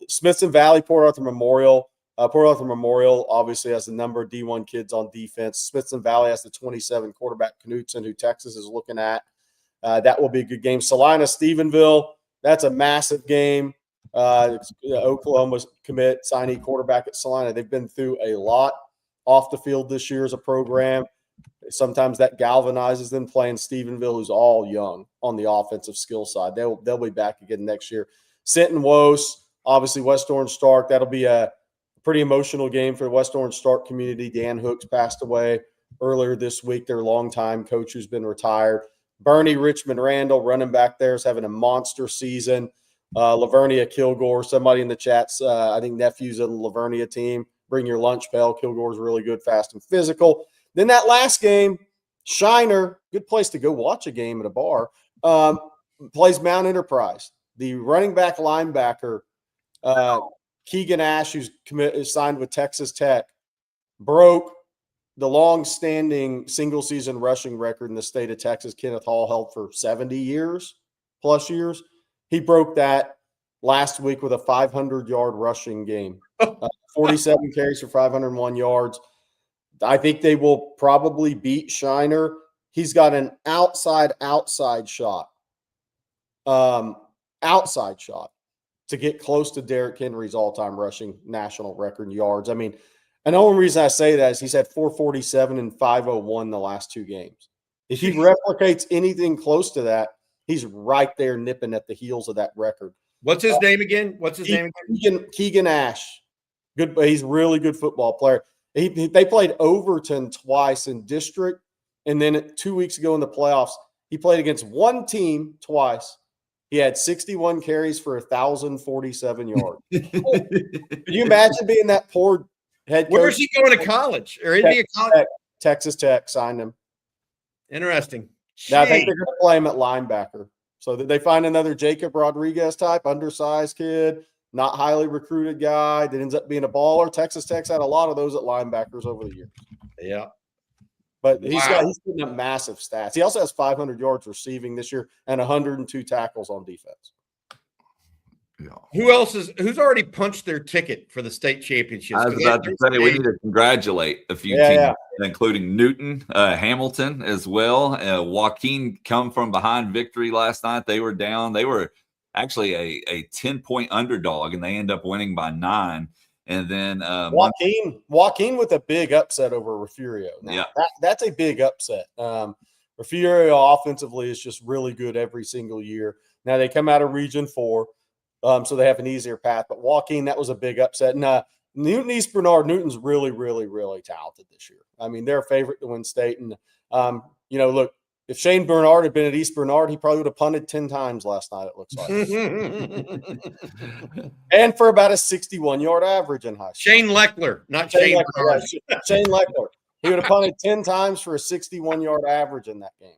Smithson Valley, Port Arthur Memorial. Port Arthur Memorial obviously has a number of D1 kids on defense. Smithson Valley has the 27 quarterback Knutson, who Texas is looking at. That will be a good game. Salina Stephenville, that's a massive game. Oklahoma's commit signee quarterback at Salina. They've been through a lot off the field this year as a program. Sometimes that galvanizes them playing Stephenville, who's all young on the offensive skill side. They'll be back again next year. Sinton Wose, obviously West Orange Stark. That'll be a pretty emotional game for the West Orange Stark community. Dan Hooks passed away earlier this week, their longtime coach who's been retired. Bernie Richmond Randall, running back there, is having a monster season. Lavernia Kilgore, somebody in the chats, I think nephew's on the Lavernia team. Bring your lunch pail. Kilgore's really good, fast and physical. Then that last game, Shiner, good place to go watch a game at a bar, plays Mount Enterprise. The running back linebacker, Keegan Ash, who's signed with Texas Tech, broke the long-standing single-season rushing record in the state of Texas. Kenneth Hall held for 70 years, plus years. He broke that last week with a 500-yard rushing game. 47 carries for 501 yards. I think they will probably beat Shiner. He's got an outside shot. Outside shot to get close to Derrick Henry's all-time rushing national record in yards. I mean, and the only reason I say that is he's had 447 and 501 the last 2 games. If he replicates anything close to that, he's right there nipping at the heels of that record. What's his name again? Keegan Ash. Good, he's a really good football player. They played Overton twice in district, and then 2 weeks ago in the playoffs, he played against one team twice. He had 61 carries for 1,047 yards. Can you imagine being that poor head coach? Where is he going to college? Or is he a college? Texas Tech signed him. Interesting. Now, I think they're going to play him at linebacker. So that they find another Jacob Rodriguez type, undersized kid, not highly recruited guy that ends up being a baller. Texas Tech's had a lot of those at linebackers over the years. Yeah. But he's putting up massive stats. He also has 500 yards receiving this year and 102 tackles on defense. Yeah. Who's already punched their ticket for the state championships? I was about to say we need to congratulate a few teams, including Newton, Hamilton as well. Joaquin come from behind victory last night. They were down. They were actually a 10-point underdog, and they end up winning by 9. And then Joaquin with a big upset over Refugio. Now, that's a big upset. Refugio offensively is just really good every single year. Now they come out of Region 4. So they have an easier path. But Joaquin, that was a big upset. And Newton East Bernard, Newton's really, really, really talented this year. I mean, they're a favorite to win state. And, look, if Shane Bernard had been at East Bernard, he probably would have punted 10 times last night, it looks like. And for about a 61-yard average in high school. Shane Leckler, not Shane Bernard. Yeah, Shane Leckler. He would have punted 10 times for a 61-yard average in that game.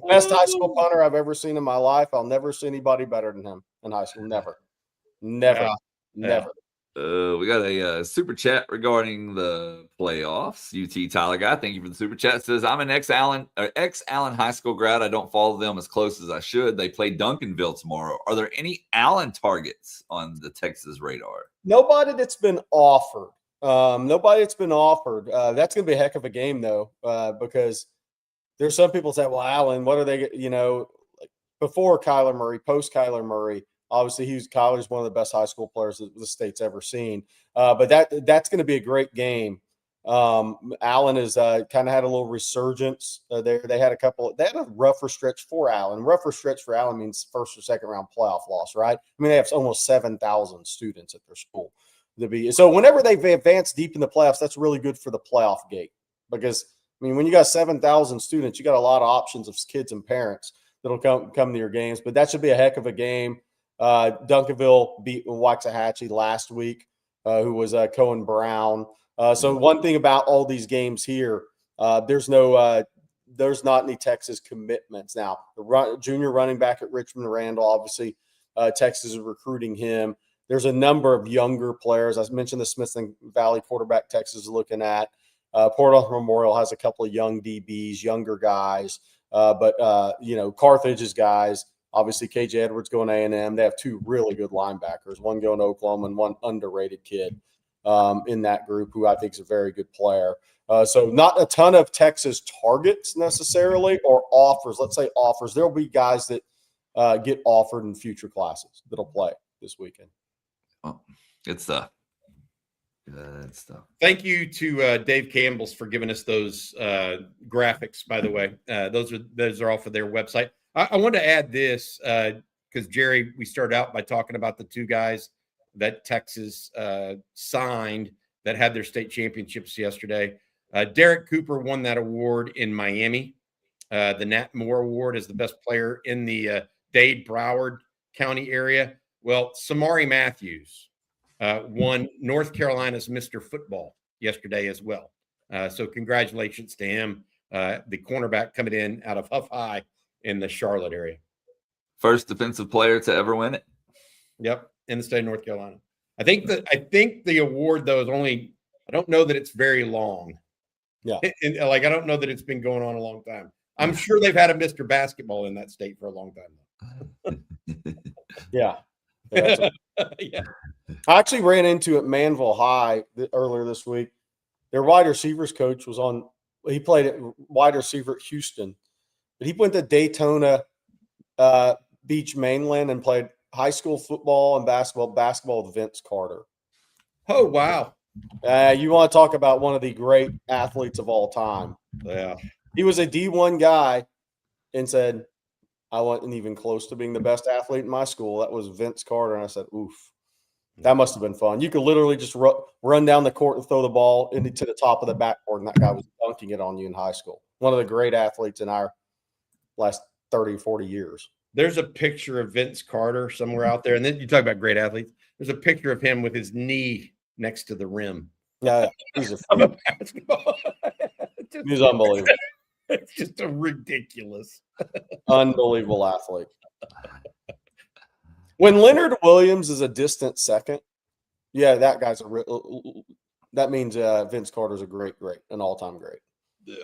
Best high school punter I've ever seen in my life. I'll never see anybody better than him in high school. Never. Never. We got a super chat regarding the playoffs. UT Tyler guy, thank you for the super chat. It says, I'm an ex-Allen high school grad. I don't follow them as close as I should. They play Duncanville tomorrow. Are there any Allen targets on the Texas radar? Nobody that's been offered. That's going to be a heck of a game, though, because there's some people say, well, Allen, what are they, before Kyler Murray, post Kyler Murray, obviously Kyler's one of the best high school players that the state's ever seen. But that's going to be a great game. Allen has kind of had a little resurgence there. They had a rougher stretch for Allen. Rougher stretch for Allen means first or second round playoff loss, right? I mean, they have almost 7,000 students at their school. So whenever they advance deep in the playoffs, that's really good for the playoff gate because – I mean, when you got 7,000 students, you got a lot of options of kids and parents that'll come to your games. But that should be a heck of a game. Duncanville beat Waxahachie last week, who was Cohen Brown. So one thing about all these games here, there's not any Texas commitments. Now, the junior running back at Richmond Randall, obviously, Texas is recruiting him. There's a number of younger players. I mentioned the Smithson Valley quarterback Texas is looking at. Port Arthur Memorial has a couple of young DBs, younger guys, but Carthage's guys. Obviously, KJ Edwards going to A&M. They have 2 really good linebackers, one going to Oklahoma and one underrated kid in that group who I think is a very good player. So not a ton of Texas targets necessarily or offers. Let's say offers. There will be guys that get offered in future classes that'll play this weekend. Oh, good stuff. Good stuff. Thank you to Dave Campbell's for giving us those graphics, by the way. Those are all for their website. I wanted to add this because, Jerry, we started out by talking about the 2 guys that Texas signed that had their state championships yesterday. Derek Cooper won that award in Miami, the Nat Moore Award as the best player in the Dade-Broward County area. Well, Samari Matthews won North Carolina's Mr. Football yesterday as well. So congratulations to him, the cornerback coming in out of Huff High in the Charlotte area. First defensive player to ever win it. Yep, in the state of North Carolina. I think the award, though, is only – I don't know that it's very long. Yeah. I don't know that it's been going on a long time. I'm sure they've had a Mr. Basketball in that state for a long time. Yeah. Yeah. I actually ran into at Manville High earlier this week. Their wide receivers coach he played at wide receiver at Houston, but he went to Daytona Beach Mainland and played high school football and basketball with Vince Carter. Oh, wow. You want to talk about one of the great athletes of all time. Yeah. He was a D1 guy and said, I wasn't even close to being the best athlete in my school. That was Vince Carter. And I said, oof, that must have been fun. You could literally just run down the court and throw the ball into the top of the backboard, and that guy was dunking it on you in high school. One of the great athletes in our last 30, 40 years. There's a picture of Vince Carter somewhere out there. And then you talk about great athletes. There's a picture of him with his knee next to the rim. Yeah, he's He's unbelievable. It's just a ridiculous. Unbelievable athlete. When Leonard Williams is a distant second, yeah, that guy's that means Vince Carter's a great, an all-time great. Yeah.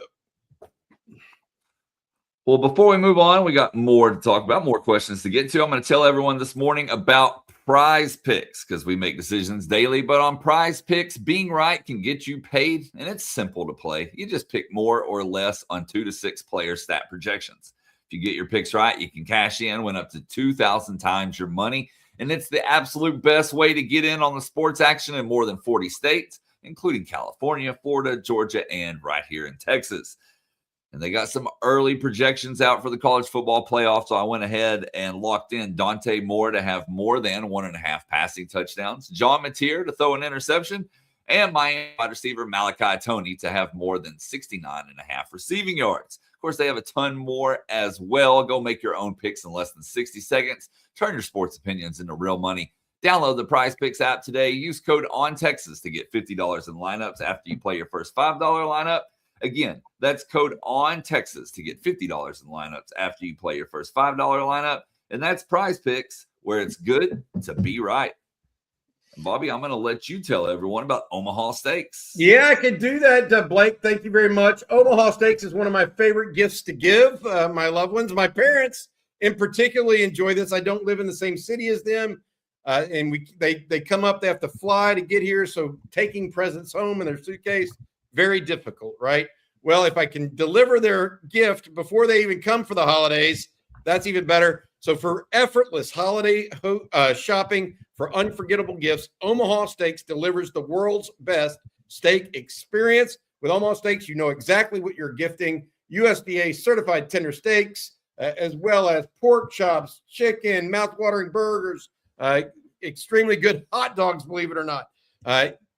Well, before we move on, we got more to talk about, more questions to get to. I'm going to tell everyone this morning about Prize Picks, because we make decisions daily, but on Prize Picks, being right can get you paid, and it's simple to play. You just pick more or less on 2 to 6 player stat projections. If you get your picks right, you can cash in, win up to 2,000 times your money, and it's the absolute best way to get in on the sports action in more than 40 states, including California, Florida, Georgia, and right here in Texas. And they got some early projections out for the college football playoff, so I went ahead and locked in Dante Moore to have more than 1.5 passing touchdowns, John Mateer to throw an interception, and my wide receiver Malachi Toney to have more than 69.5 receiving yards. Of course, they have a ton more as well. Go make your own picks in less than 60 seconds. Turn your sports opinions into real money. Download the Prize Picks app today. Use code ONTEXAS to get $50 in lineups after you play your first $5 lineup. Again, that's code ONTEXAS to get $50 in lineups after you play your first $5 lineup. And that's Prize Picks, where it's good to be right. And Bobby, I'm going to let you tell everyone about Omaha Steaks. Yeah, I can do that, Blake. Thank you very much. Omaha Steaks is one of my favorite gifts to give my loved ones. My parents in particularly enjoy this. I don't live in the same city as them. And they come up, they have to fly to get here. So taking presents home in their suitcase, very difficult, right? Well, if I can deliver their gift before they even come for the holidays, that's even better. So for effortless holiday shopping for unforgettable gifts, Omaha Steaks delivers the world's best steak experience. With Omaha Steaks, you know exactly what you're gifting. USDA certified tender steaks, as well as pork chops, chicken, mouth-watering burgers, extremely good hot dogs, believe it or not.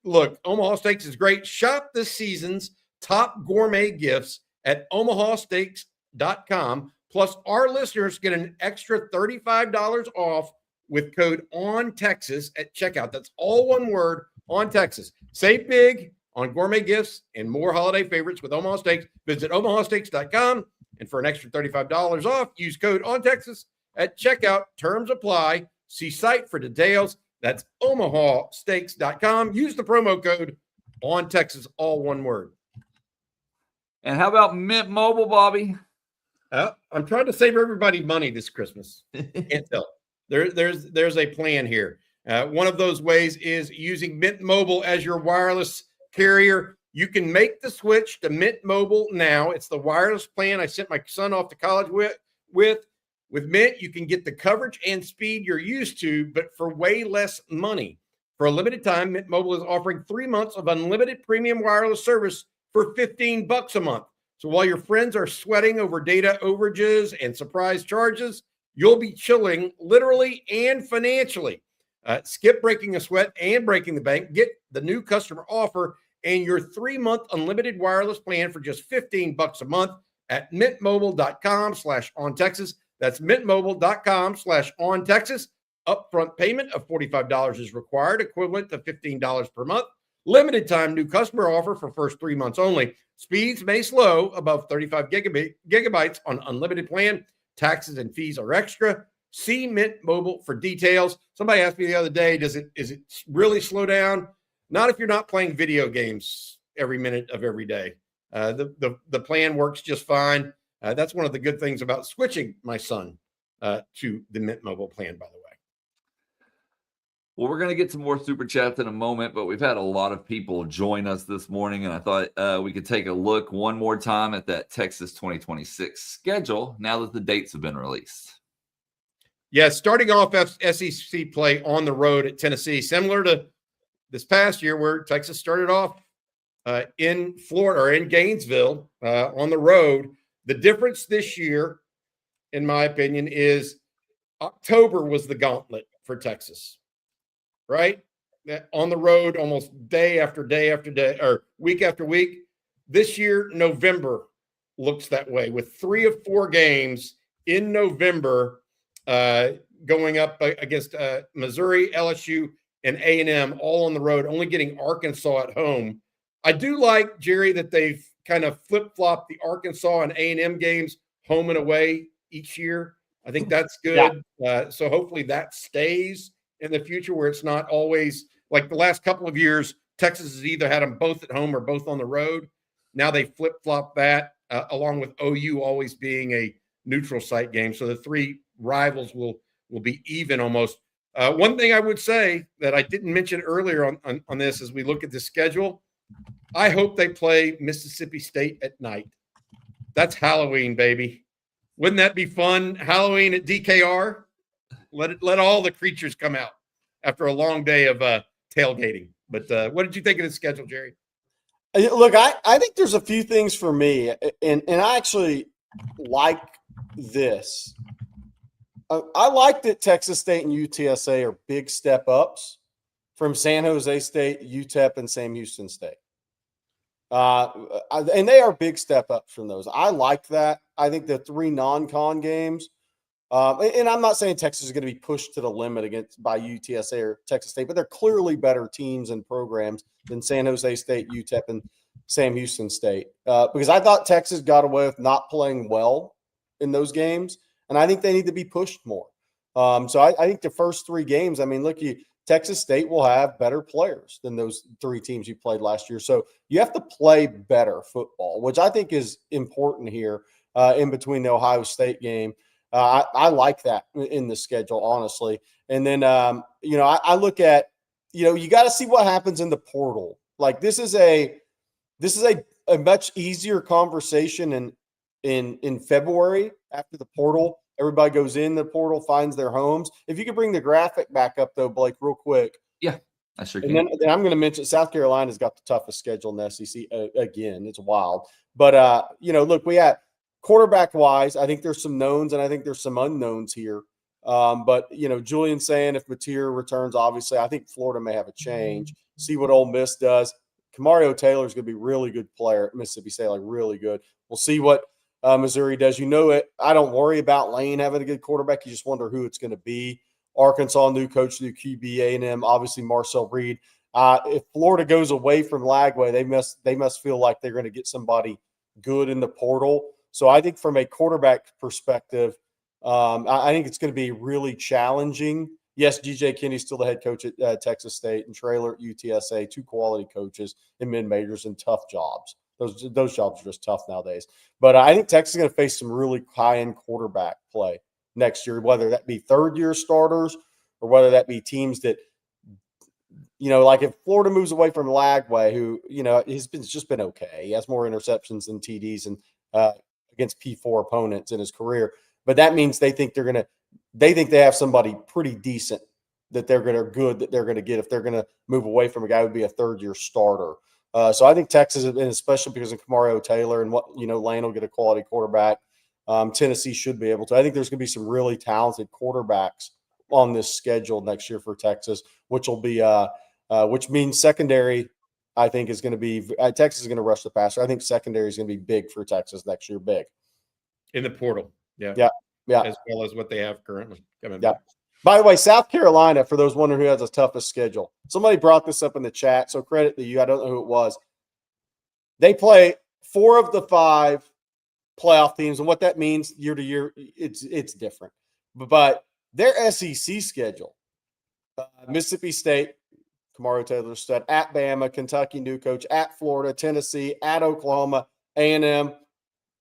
Look, Omaha Steaks is great. Shop this season's top gourmet gifts at omahasteaks.com. Plus, our listeners get an extra $35 off with code ONTEXAS at checkout. That's all one word, ONTEXAS. Save big on gourmet gifts and more holiday favorites with Omaha Steaks. Visit omahasteaks.com, and for an extra $35 off, use code ONTEXAS at checkout. Terms apply. See site for details. That's omahasteaks.com. Use the promo code ONTEXAS, all one word. And how about Mint Mobile, Bobby? I'm trying to save everybody money this Christmas. Can't tell. There's a plan here. One of those ways is using Mint Mobile as your wireless carrier. You can make the switch to Mint Mobile now. It's the wireless plan I sent my son off to college with. With Mint, you can get the coverage and speed you're used to, but for way less money. For a limited time, Mint Mobile is offering 3 months of unlimited premium wireless service for $15 a month. So while your friends are sweating over data overages and surprise charges, you'll be chilling literally and financially. Skip breaking a sweat and breaking the bank. Get the new customer offer and your 3-month unlimited wireless plan for just $15 a month at mintmobile.com/OnTexas. That's mintmobile.com/OnTexas. Upfront payment of $45 is required, equivalent to $15 per month. Limited time new customer offer for first 3 months only. Speeds may slow above 35 gigabytes on unlimited plan. Taxes and fees are extra. See Mint Mobile for details. Somebody asked me the other day, is it really slow down? Not if you're not playing video games every minute of every day. The plan works just fine. That's one of the good things about switching my son to the Mint Mobile plan, by the way. Well, we're going to get some more super chats in a moment, but we've had a lot of people join us this morning, and I thought we could take a look one more time at that Texas 2026 schedule now that the dates have been released. Yeah, starting off SEC play on the road at Tennessee, similar to this past year where Texas started off in Florida or in Gainesville on the road. The difference this year, in my opinion, is October was the gauntlet for Texas, right? On the road almost day after day after day or week after week. This year, November looks that way with 3 of 4 games in November going up against Missouri, LSU, and A&M all on the road, only getting Arkansas at home. I do like, Jerry, that they've kind of flip-flopped the Arkansas and A&M games home and away each year. I think that's good. Yeah. So hopefully that stays in the future where it's not always like the last couple of years, Texas has either had them both at home or both on the road. Now they flip-flop that along with OU always being a neutral site game. So the 3 rivals will be even almost. One thing I would say that I didn't mention earlier on this as we look at the schedule, I hope they play Mississippi State at night. That's Halloween, baby. Wouldn't that be fun? Halloween at DKR? Let all the creatures come out after a long day of tailgating. But what did you think of the schedule, Jerry? Look, I think there's a few things for me, and I actually like this. I like that Texas State and UTSA are big step ups from San Jose State, UTEP, and Sam Houston State. And they are big step ups from those. I like that. I think the 3 non-con games, and I'm not saying Texas is going to be pushed to the limit by UTSA or Texas State, but they're clearly better teams and programs than San Jose State, UTEP, and Sam Houston State. Because I thought Texas got away with not playing well in those games, and I think they need to be pushed more. So I think the first 3 games, I mean, look, Texas State will have better players than those 3 teams you played last year. So you have to play better football, which I think is important here in between the Ohio State game. I like that in the schedule, honestly. And then, I look at, you got to see what happens in the portal. Like this is a much easier conversation in February after the portal. Everybody goes in the portal, finds their homes. If you could bring the graphic back up, though, Blake, real quick. Yeah, I sure can. And then I'm going to mention South Carolina's got the toughest schedule in the SEC again. It's wild. But, look, we had quarterback-wise, I think there's some knowns and I think there's some unknowns here. But, Julian's saying if Mateer returns, obviously, I think Florida may have a change. See what Ole Miss does. Kamario Taylor's going to be a really good player at Mississippi State, like really good. We'll see what Missouri does. I don't worry about Lane having a good quarterback. You just wonder who it's going to be. Arkansas, new coach, new QB, A&M, obviously Marcel Reed. If Florida goes away from Lagway, they must feel like they're going to get somebody good in the portal. So I think from a quarterback perspective, I think it's going to be really challenging. Yes, G.J. Kinney's still the head coach at Texas State, and Traylor at UTSA, 2 quality coaches in mid-majors and tough jobs. Those jobs are just tough nowadays. But I think Texas is going to face some really high-end quarterback play next year, whether that be third-year starters or whether that be teams that, like if Florida moves away from Lagway, who, he's just been okay. He has more interceptions than TDs and against P4 opponents in his career. But that means they think they have somebody pretty decent that they're going to get if they're going to move away from a guy who would be a third-year starter. So I think Texas, and especially because of Kamario Taylor and Lane will get a quality quarterback. Tennessee should be able to. I think there's going to be some really talented quarterbacks on this schedule next year for Texas, which means secondary. I think is going to be Texas is going to rush the passer. I think secondary is going to be big for Texas next year. Big in the portal. Yeah. As well as what they have currently coming back. By the way, South Carolina, for those wondering who has the toughest schedule, somebody brought this up in the chat, so credit to you. I don't know who it was. They play 4 of the 5 playoff teams, and what that means year to year, it's different. But their SEC schedule, Mississippi State, Kamario Taylor stud, at Bama, Kentucky new coach, at Florida, Tennessee, at Oklahoma, A&M,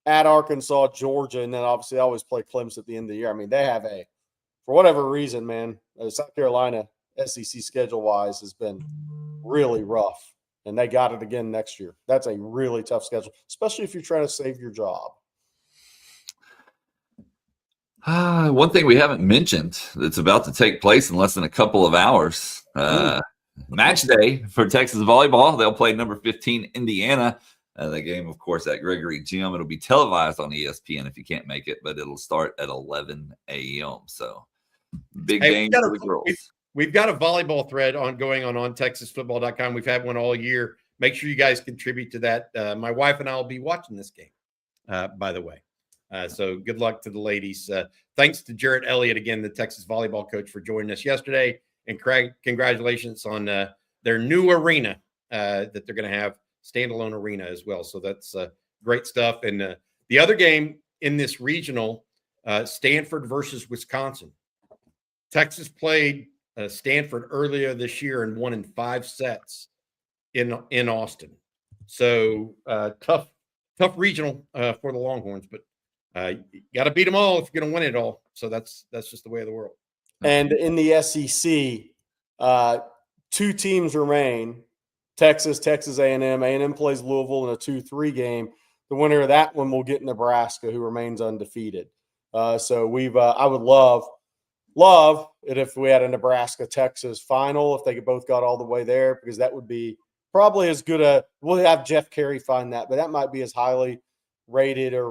at Arkansas, Georgia, and then obviously they always play Clemson at the end of the year. I mean, they have for whatever reason, man, South Carolina SEC schedule-wise has been really rough, and they got it again next year. That's a really tough schedule, especially if you're trying to save your job. One thing we haven't mentioned that's about to take place in less than a couple of hours, match day for Texas Volleyball. They'll play number 15 Indiana. The game, of course, at Gregory Gym. It'll be televised on ESPN if you can't make it, but it'll start at 11 a.m. So big game for the girls. We've got a volleyball thread going on TexasFootball.com. We've had one all year. Make sure you guys contribute to that. My wife and I will be watching this game, by the way. So good luck to the ladies. Thanks to Jarrett Elliott, again, the Texas volleyball coach, for joining us yesterday. And Craig, congratulations on their new arena that they're going to have, standalone arena as well. So that's great stuff. And the other game in this regional, Stanford versus Wisconsin. Texas played Stanford earlier this year and won in 5 sets in Austin. So tough regional for the Longhorns, but you got to beat them all if you're going to win it all. So that's just the way of the world. And in the SEC, 2 teams remain: Texas A&M. A&M plays Louisville in a 2-3 game. The winner of that one will get Nebraska, who remains undefeated. So I would love it if we had a Nebraska-Texas final, if they both got all the way there, because that would be probably as good we'll have Jeff Carey find that, but that might be as highly rated or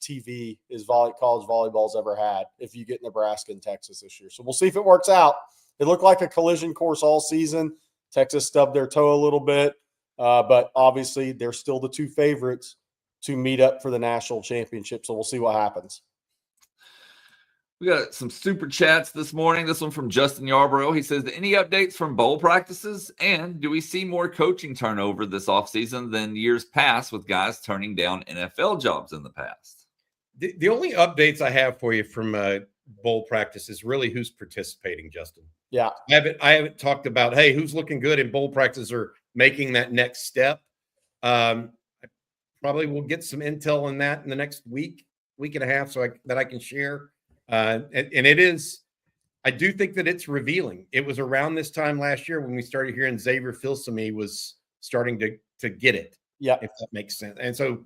TV as college volleyball's ever had if you get Nebraska and Texas this year. So we'll see if it works out. It looked like a collision course all season. Texas stubbed their toe a little bit, but obviously they're still the 2 favorites to meet up for the national championship. So we'll see what happens. We got some super chats this morning. This one from Justin Yarborough. He says, any updates from bowl practices? And do we see more coaching turnover this offseason than years past with guys turning down NFL jobs in the past? The only updates I have for you from bowl practice is really who's participating, Justin. Yeah. I haven't talked about, hey, who's looking good in bowl practice or making that next step. I probably will get some intel on that in the next week and a half that I can share. And it is, I do think that it's revealing. It was around this time last year when we started hearing Xavier Filsaime was starting to get it. Yeah. If that makes sense. And so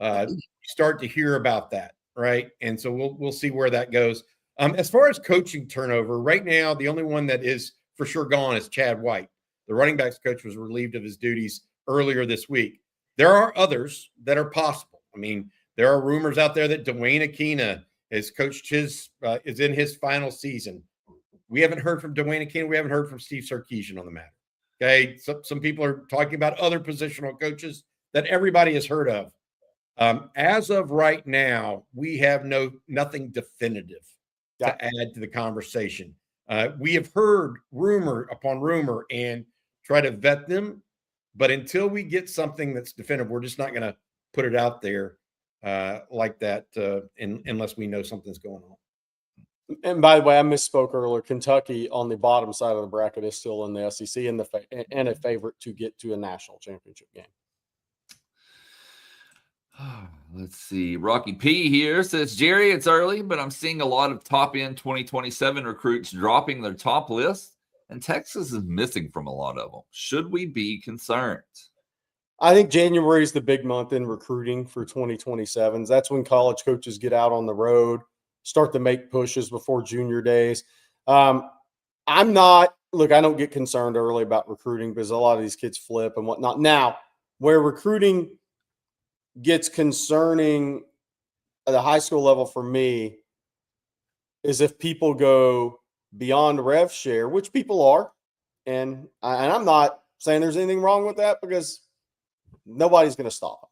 you start to hear about that. Right. And so we'll see where that goes. As far as coaching turnover right now, the only one that is for sure gone is Chad White. The running backs coach was relieved of his duties earlier this week. There are others that are possible. I mean, there are rumors out there that Dwayne Akina has coached is in his final season. We haven't heard from Dwayne Akina. We haven't heard from Steve Sarkisian on the matter. Okay. Some people are talking about other positional coaches that everybody has heard of. As of right now, we have nothing definitive to add to the conversation. We have heard rumor upon rumor and try to vet them. But until we get something that's definitive, we're just not going to put it out there like that unless we know something's going on. And by the way, I misspoke earlier. Kentucky on the bottom side of the bracket is still in the SEC and a favorite to get to a national championship game. Let's see. Rocky P here says, Jerry, it's early, but I'm seeing a lot of top-end 2027 recruits dropping their top list, and Texas is missing from a lot of them. Should we be concerned? I think January is the big month in recruiting for 2027s. That's when college coaches get out on the road, start to make pushes before junior days. I don't get concerned early about recruiting because a lot of these kids flip and whatnot. Now, where recruiting gets concerning at the high school level for me is if people go beyond rev share, which people are. And I'm not saying there's anything wrong with that because nobody's going to stop them.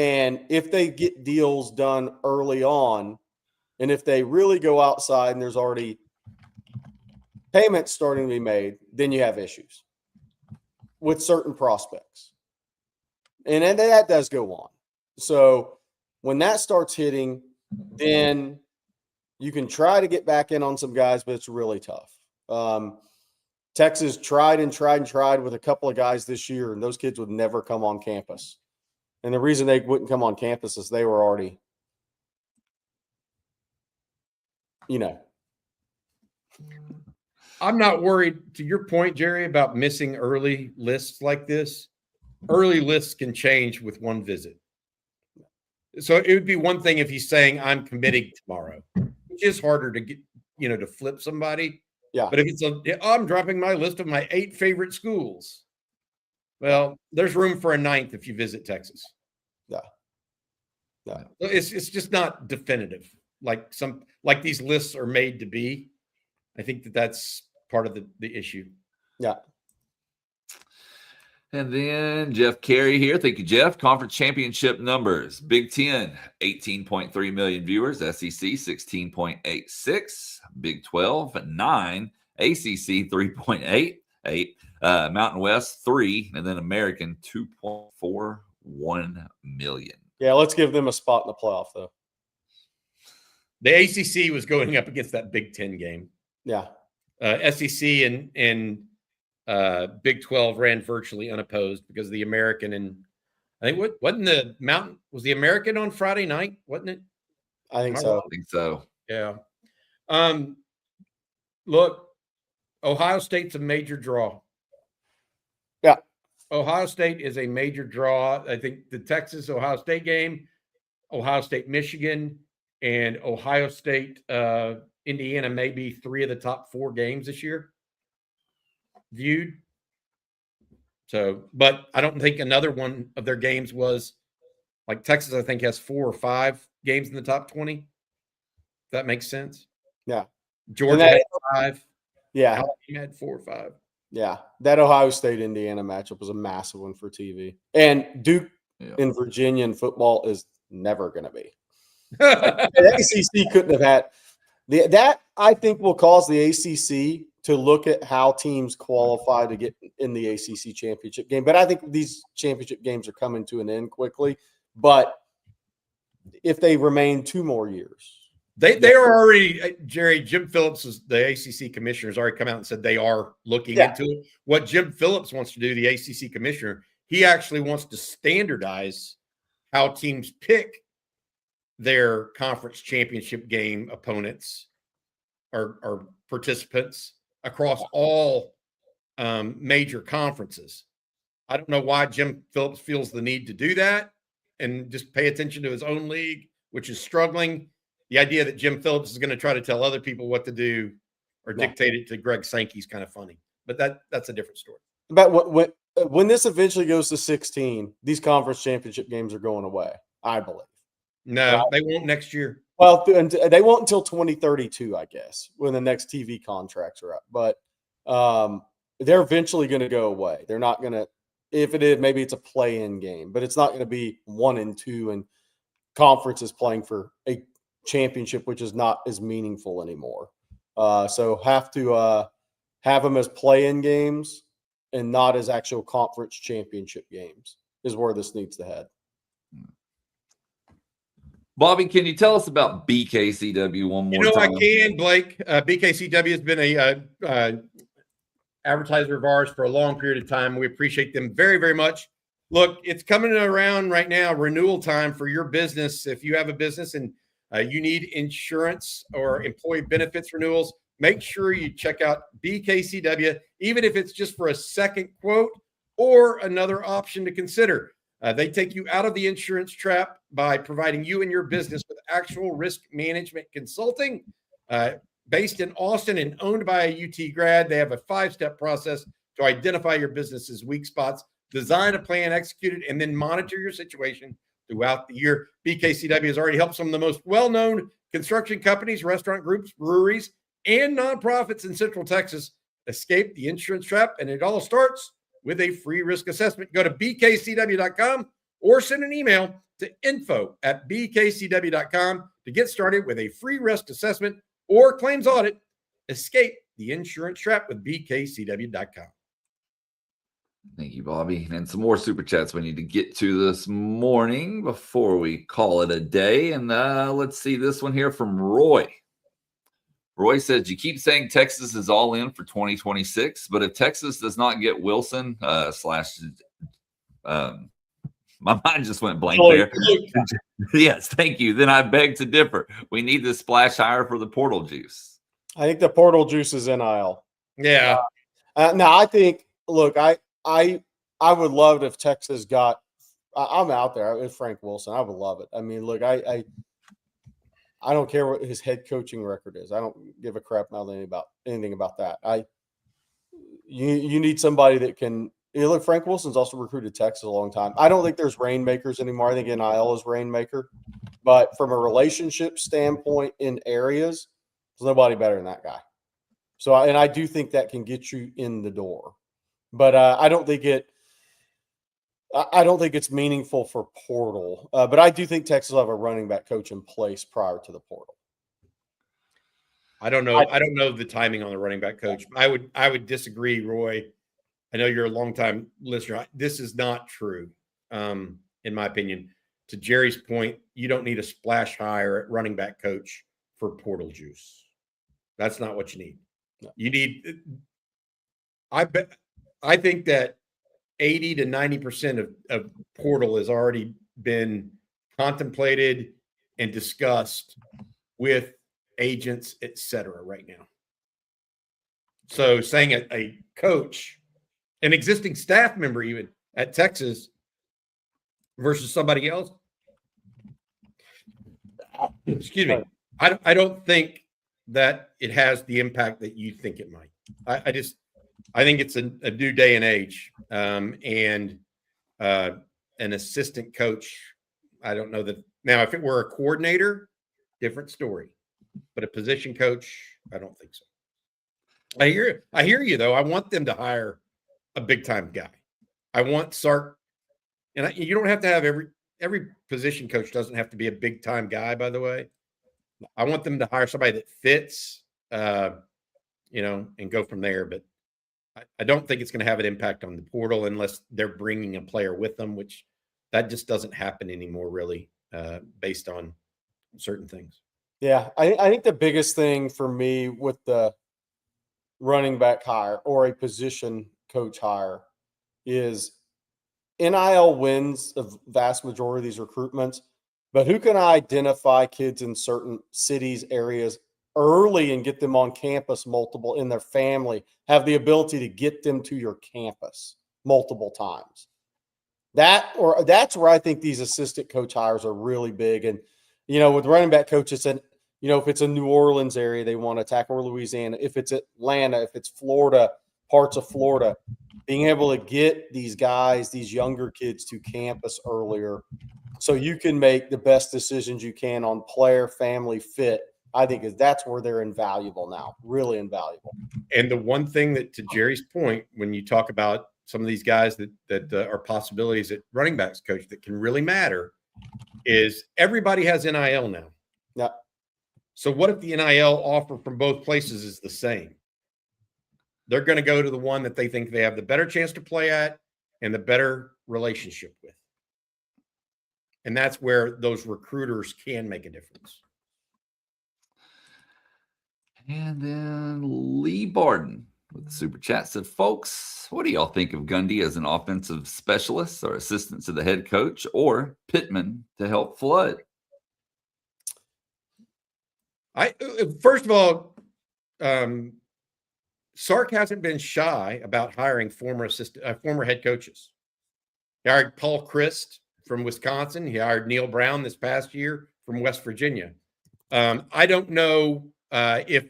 And if they get deals done early on, and if they really go outside and there's already payments starting to be made, then you have issues with certain prospects. And that does go on. So when that starts hitting, then you can try to get back in on some guys, but it's really tough. Texas tried with a couple of guys this year, and those kids would never come on campus. And the reason they wouldn't come on campus is they were already, I'm not worried, to your point, Jerry, about missing early lists like this. Early lists can change with one visit. So it would be one thing if he's saying, I'm committing tomorrow, which is harder to get, to flip somebody. Yeah. But if it's I'm dropping my list of my 8 favorite schools. Well, there's room for a 9th if you visit Texas. Yeah. It's just not definitive. Like these lists are made to be. I think that's part of the issue. Yeah. And then Jeff Carey here. Thank you, Jeff. Conference championship numbers. Big Ten, 18.3 million viewers. SEC, 16.86. Big 12, 9. ACC, 3.88. Mountain West, 3. And then American, 2.41 million. Yeah, let's give them a spot in the playoff, though. The ACC was going up against that Big Ten game. Yeah. SEC and Big 12 ran virtually unopposed because the American and I think wasn't the Mountain was the American on Friday night, wasn't it? I think so. I think so. Yeah. Look, Ohio State's a major draw. Yeah. Ohio State is a major draw. I think the Texas-Ohio State game, Ohio State-Michigan, and Ohio State-Indiana may be 3 of the top 4 games this year viewed. So, but I don't think another one of their games was like Texas, I think, has 4 or 5 games in the top 20. If that makes sense. Yeah. Georgia had 5. Yeah. Alabama had 4 or 5. Yeah. That Ohio State-Indiana matchup was a massive one for TV. And Duke in Virginia in football is never going to be. The ACC couldn't have had that. I think will cause the ACC to look at how teams qualify to get in the ACC championship game. But I think these championship games are coming to an end quickly. But if they remain 2 more years, they are already, Jerry, Jim Phillips, the ACC commissioner, has already come out and said they are looking into it. What Jim Phillips wants to do, the ACC commissioner, he actually wants to standardize how teams pick their conference championship game opponents or participants across all major conferences. I don't know why Jim Phillips feels the need to do that and just pay attention to his own league, which is struggling. The idea that Jim Phillips is going to try to tell other people what to do or dictate it to Greg Sankey is kind of funny, but that's a different story. But when this eventually goes to 16, these conference championship games are going away, I believe. No, they won't next year. Well, they won't until 2032, I guess, when the next TV contracts are up. But they're eventually going to go away. They're not going to, if it is, maybe it's a play-in game, but it's not going to be 1 and 2 and conferences playing for a championship, which is not as meaningful anymore. So have to have them as play-in games and not as actual conference championship games is where this needs to head. Bobby, can you tell us about BKCW one more time? I can, Blake. BKCW has been a advertiser of ours for a long period of time. We appreciate them very, very much. Look, it's coming around right now, renewal time for your business. If you have a business and you need insurance or employee benefits renewals, make sure you check out BKCW, even if it's just for a second quote or another option to consider. They take you out of the insurance trap by providing you and your business with actual risk management consulting. Based in Austin and owned by a UT grad, they have a 5-step process to identify your business's weak spots, design a plan, execute it, and then monitor your situation throughout the year. BKCW has already helped some of the most well-known construction companies, restaurant groups, breweries, and nonprofits in Central Texas escape the insurance trap, and it all starts with a free risk assessment. Go to bkcw.com or send an email to info@bkcw.com to get started with a free risk assessment or claims audit. Escape the insurance trap with bkcw.com. Thank you, Bobby. And some more super chats we need to get to this morning before we call it a day. And let's see this one here from Roy. Roy says, you keep saying Texas is all in for 2026, but if Texas does not get Wilson my mind just went blank there. Yes, thank you. Then I beg to differ. We need the splash hire for the portal juice. I think the portal juice is NIL. Yeah. Now I think, look, I would love it if Texas got. I'm out there with Frank Wilson. I would love it. I mean, look, I don't care what his head coaching record is. I don't give a crap about anything about that. You need somebody that can. Look, Frank Wilson's also recruited Texas a long time. I don't think there's rainmakers anymore. I think NIL is rainmaker. But from a relationship standpoint in areas, there's nobody better than that guy. So, and I do think that can get you in the door. But I don't think it's meaningful for portal. But I do think Texas will have a running back coach in place prior to the portal. I don't know. I don't know the timing on the running back coach. I would disagree, Roy. I know you're a longtime listener. This is not true, in my opinion. To Jerry's point, you don't need a splash hire at running back coach for portal juice. That's not what you need. No. You need. I think that 80 to 90% of portal has already been contemplated and discussed with agents, et cetera, right now. So saying a coach, an existing staff member even at Texas versus somebody else, excuse me, I don't think that it has the impact that you think it might. I think it's a new day and age, and an assistant coach. I don't know that now. If it were a coordinator, different story, but a position coach, I don't think so. I hear you though. I want them to hire a big time guy. I want Sark, and you don't have to have every position coach doesn't have to be a big time guy. By the way, I want them to hire somebody that fits, and go from there. But I don't think it's going to have an impact on the portal unless they're bringing a player with them, which that just doesn't happen anymore, really, based on certain things. Yeah, I think the biggest thing for me with the running back hire or a position coach hire is NIL wins a vast majority of these recruitments, but who can identify kids in certain cities, areas early and get them on campus multiple in their family, have the ability to get them to your campus multiple times. That's where I think these assistant coach hires are really big. And, with running back coaches, and, if it's a New Orleans area, they want to attack, or Louisiana, if it's Atlanta, if it's Florida, parts of Florida, being able to get these guys, these younger kids to campus earlier so you can make the best decisions you can on player, family fit, I think that's where they're invaluable now, really invaluable. And the one thing that, to Jerry's point, when you talk about some of these guys that are possibilities at running backs coach that can really matter, is everybody has NIL now. Yeah. So what if the NIL offer from both places is the same? They're going to go to the one that they think they have the better chance to play at and the better relationship with. And that's where those recruiters can make a difference. And then Lee Barden with the super chat said, folks, what do y'all think of Gundy as an offensive specialist or assistant to the head coach, or Pittman to help flood? First of all, Sark hasn't been shy about hiring former head coaches. He hired Paul Christ from Wisconsin. He hired Neil Brown this past year from West Virginia. I don't know if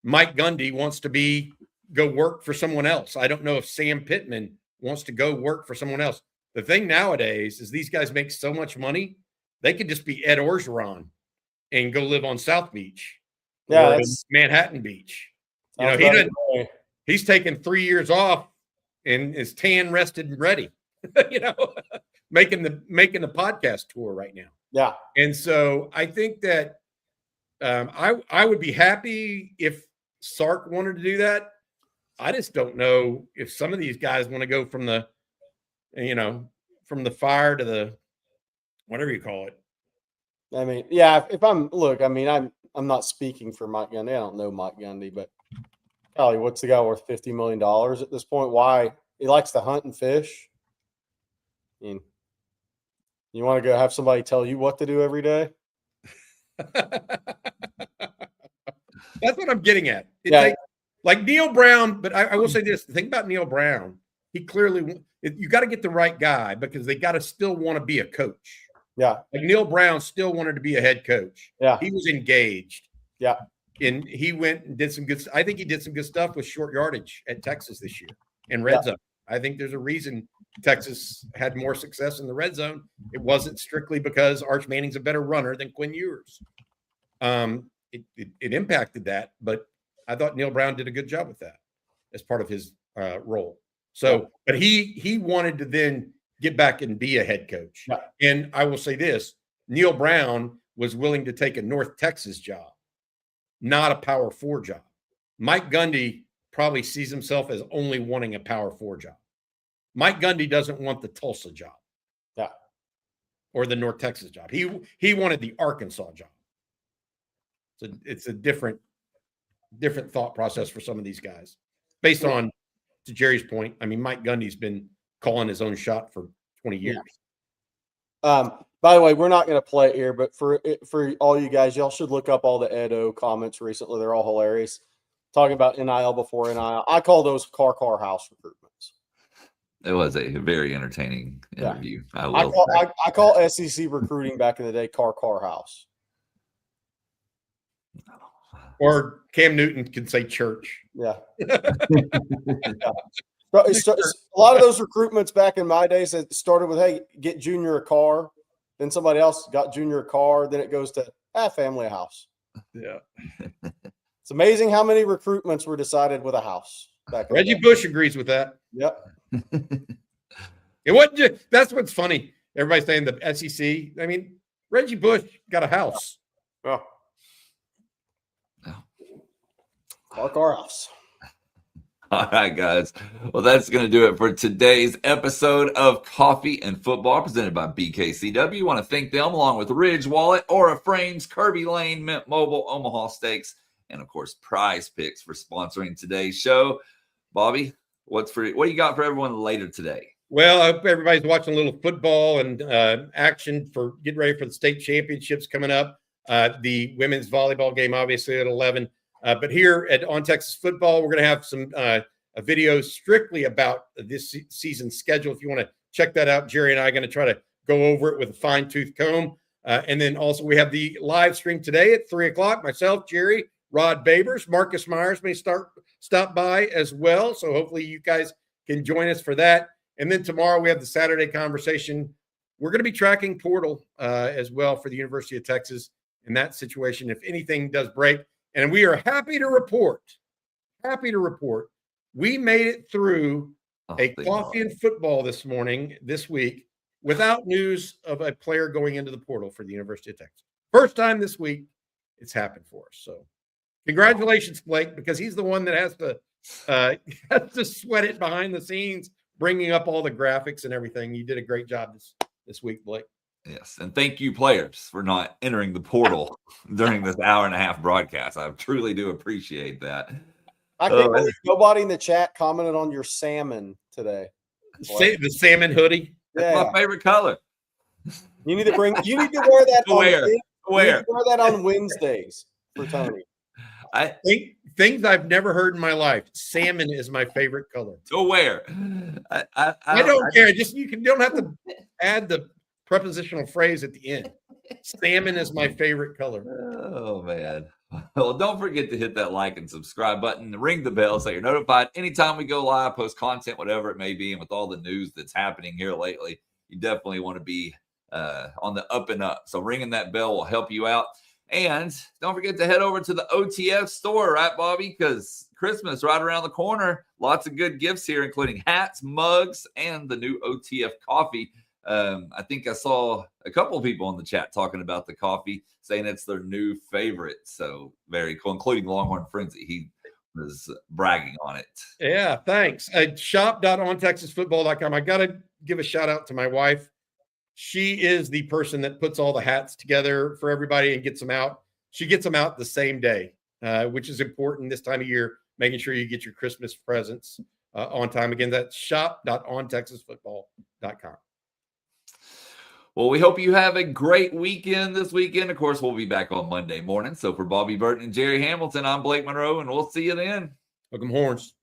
Mike Gundy wants to go work for someone else. I don't know if Sam Pittman wants to go work for someone else. The thing nowadays is these guys make so much money, they could just be Ed Orgeron and go live on South Beach, or Manhattan Beach. He's taken 3 years off and is tan, rested, and ready. Making the podcast tour right now. Yeah, and so I think that I would be happy if Sark wanted to do that. I just don't know if some of these guys want to go from the fire to the whatever you call it. I mean, yeah. I'm not speaking for Mike Gundy. I don't know Mike Gundy, but Golly, what's the guy worth $50 million at this point? Why? He likes to hunt and fish. I mean, you want to go have somebody tell you what to do every day? That's what I'm getting at. Like Neil Brown, but I will say this. The thing about Neil Brown, he clearly – you got to get the right guy because they got to still want to be a coach. Yeah. Like Neil Brown still wanted to be a head coach. Yeah. He was engaged. Yeah. And he went and did some good – I think he did some good stuff with short yardage at Texas this year and red zone. I think there's a reason Texas had more success in the red zone. It wasn't strictly because Arch Manning's a better runner than Quinn Ewers. It impacted that, but I thought Neil Brown did a good job with that as part of his role. So, but he wanted to then get back and be a head coach. Yeah. And I will say this, Neil Brown was willing to take a North Texas job, not a Power 4 job. Mike Gundy probably sees himself as only wanting a Power 4 job. Mike Gundy doesn't want the Tulsa job. Yeah. Or the North Texas job. He wanted the Arkansas job. So it's a different thought process for some of these guys. Based on, to Jerry's point, I mean, Mike Gundy's been calling his own shot for 20 years. Yeah. By the way, we're not going to play it here, but for all you guys, y'all should look up all the Edo comments recently. They're all hilarious. talking about NIL before NIL. I call those car house recruitments. It was a very entertaining interview. Yeah. I I call SEC recruiting back in the day car house. Or Cam Newton can say church. Yeah. A lot of those recruitments back in my days, it started with, hey, get Junior a car. Then somebody else got Junior a car. Then it goes to, family a house. Yeah. It's amazing how many recruitments were decided with a house. Back Reggie Bush agrees with that. Yep. It wasn't just, that's what's funny. Everybody's saying the SEC. I mean, Reggie Bush got a house. Yeah. Car house. All right, guys. Well, that's going to do it for today's episode of Coffee and Football presented by BKCW. Want to thank them along with Ridge Wallet, Aura Frames, Kirby Lane, Mint Mobile, Omaha Steaks, and of course, Prize Picks for sponsoring today's show. Bobby, what you got for everyone later today? Well, I hope everybody's watching a little football and action for getting ready for the state championships coming up. The women's volleyball game, obviously, at 11. But here at On Texas Football, we're going to have some videos strictly about this season's schedule. If you want to check that out, Jerry and I are going to try to go over it with a fine-tooth comb. And then also we have the live stream today at 3 o'clock. Myself, Jerry, Rod Babers, Marcus Myers may stop by as well. So hopefully you guys can join us for that. And then tomorrow we have the Saturday conversation. We're going to be tracking portal as well for the University of Texas in that situation if anything does break. And we are happy to report, we made it through a coffee and football this week, without news of a player going into the portal for the University of Texas. First time this week it's happened for us. So congratulations, Blake, because he's the one that has to sweat it behind the scenes, bringing up all the graphics and everything. You did a great job this week, Blake. Yes, and thank you, players, for not entering the portal during this hour-and-a-half broadcast. I truly do appreciate that. I can't believe nobody in the chat commented on your salmon today. The salmon hoodie. That's my favorite color. You need to wear that. Wear that on Wednesdays for Tony. Things I've never heard in my life. Salmon is my favorite color. To wear. I don't care. You don't have to add the prepositional phrase at the end. Salmon is my favorite color. Oh, man. Well, don't forget to hit that like and subscribe button, ring the bell so you're notified anytime we go live, post content, whatever it may be. And with all the news that's happening here lately, you definitely want to be on the up and up. So ringing that bell will help you out. And don't forget to head over to the OTF store, right, Bobby? Because Christmas right around the corner. Lots of good gifts here, including hats, mugs, and the new OTF coffee. I think I saw a couple of people in the chat talking about the coffee, saying it's their new favorite. So very cool, including Longhorn Frenzy. He was bragging on it. Yeah, thanks. Shop.ontexasfootball.com. I got to give a shout out to my wife. She is the person that puts all the hats together for everybody and gets them out. She gets them out the same day, which is important this time of year, making sure you get your Christmas presents on time. Again, that's shop.ontexasfootball.com. Well, we hope you have a great weekend this weekend. Of course, we'll be back on Monday morning. So for Bobby Burton and Jerry Hamilton, I'm Blake Monroe, and we'll see you then. Welcome, Horns.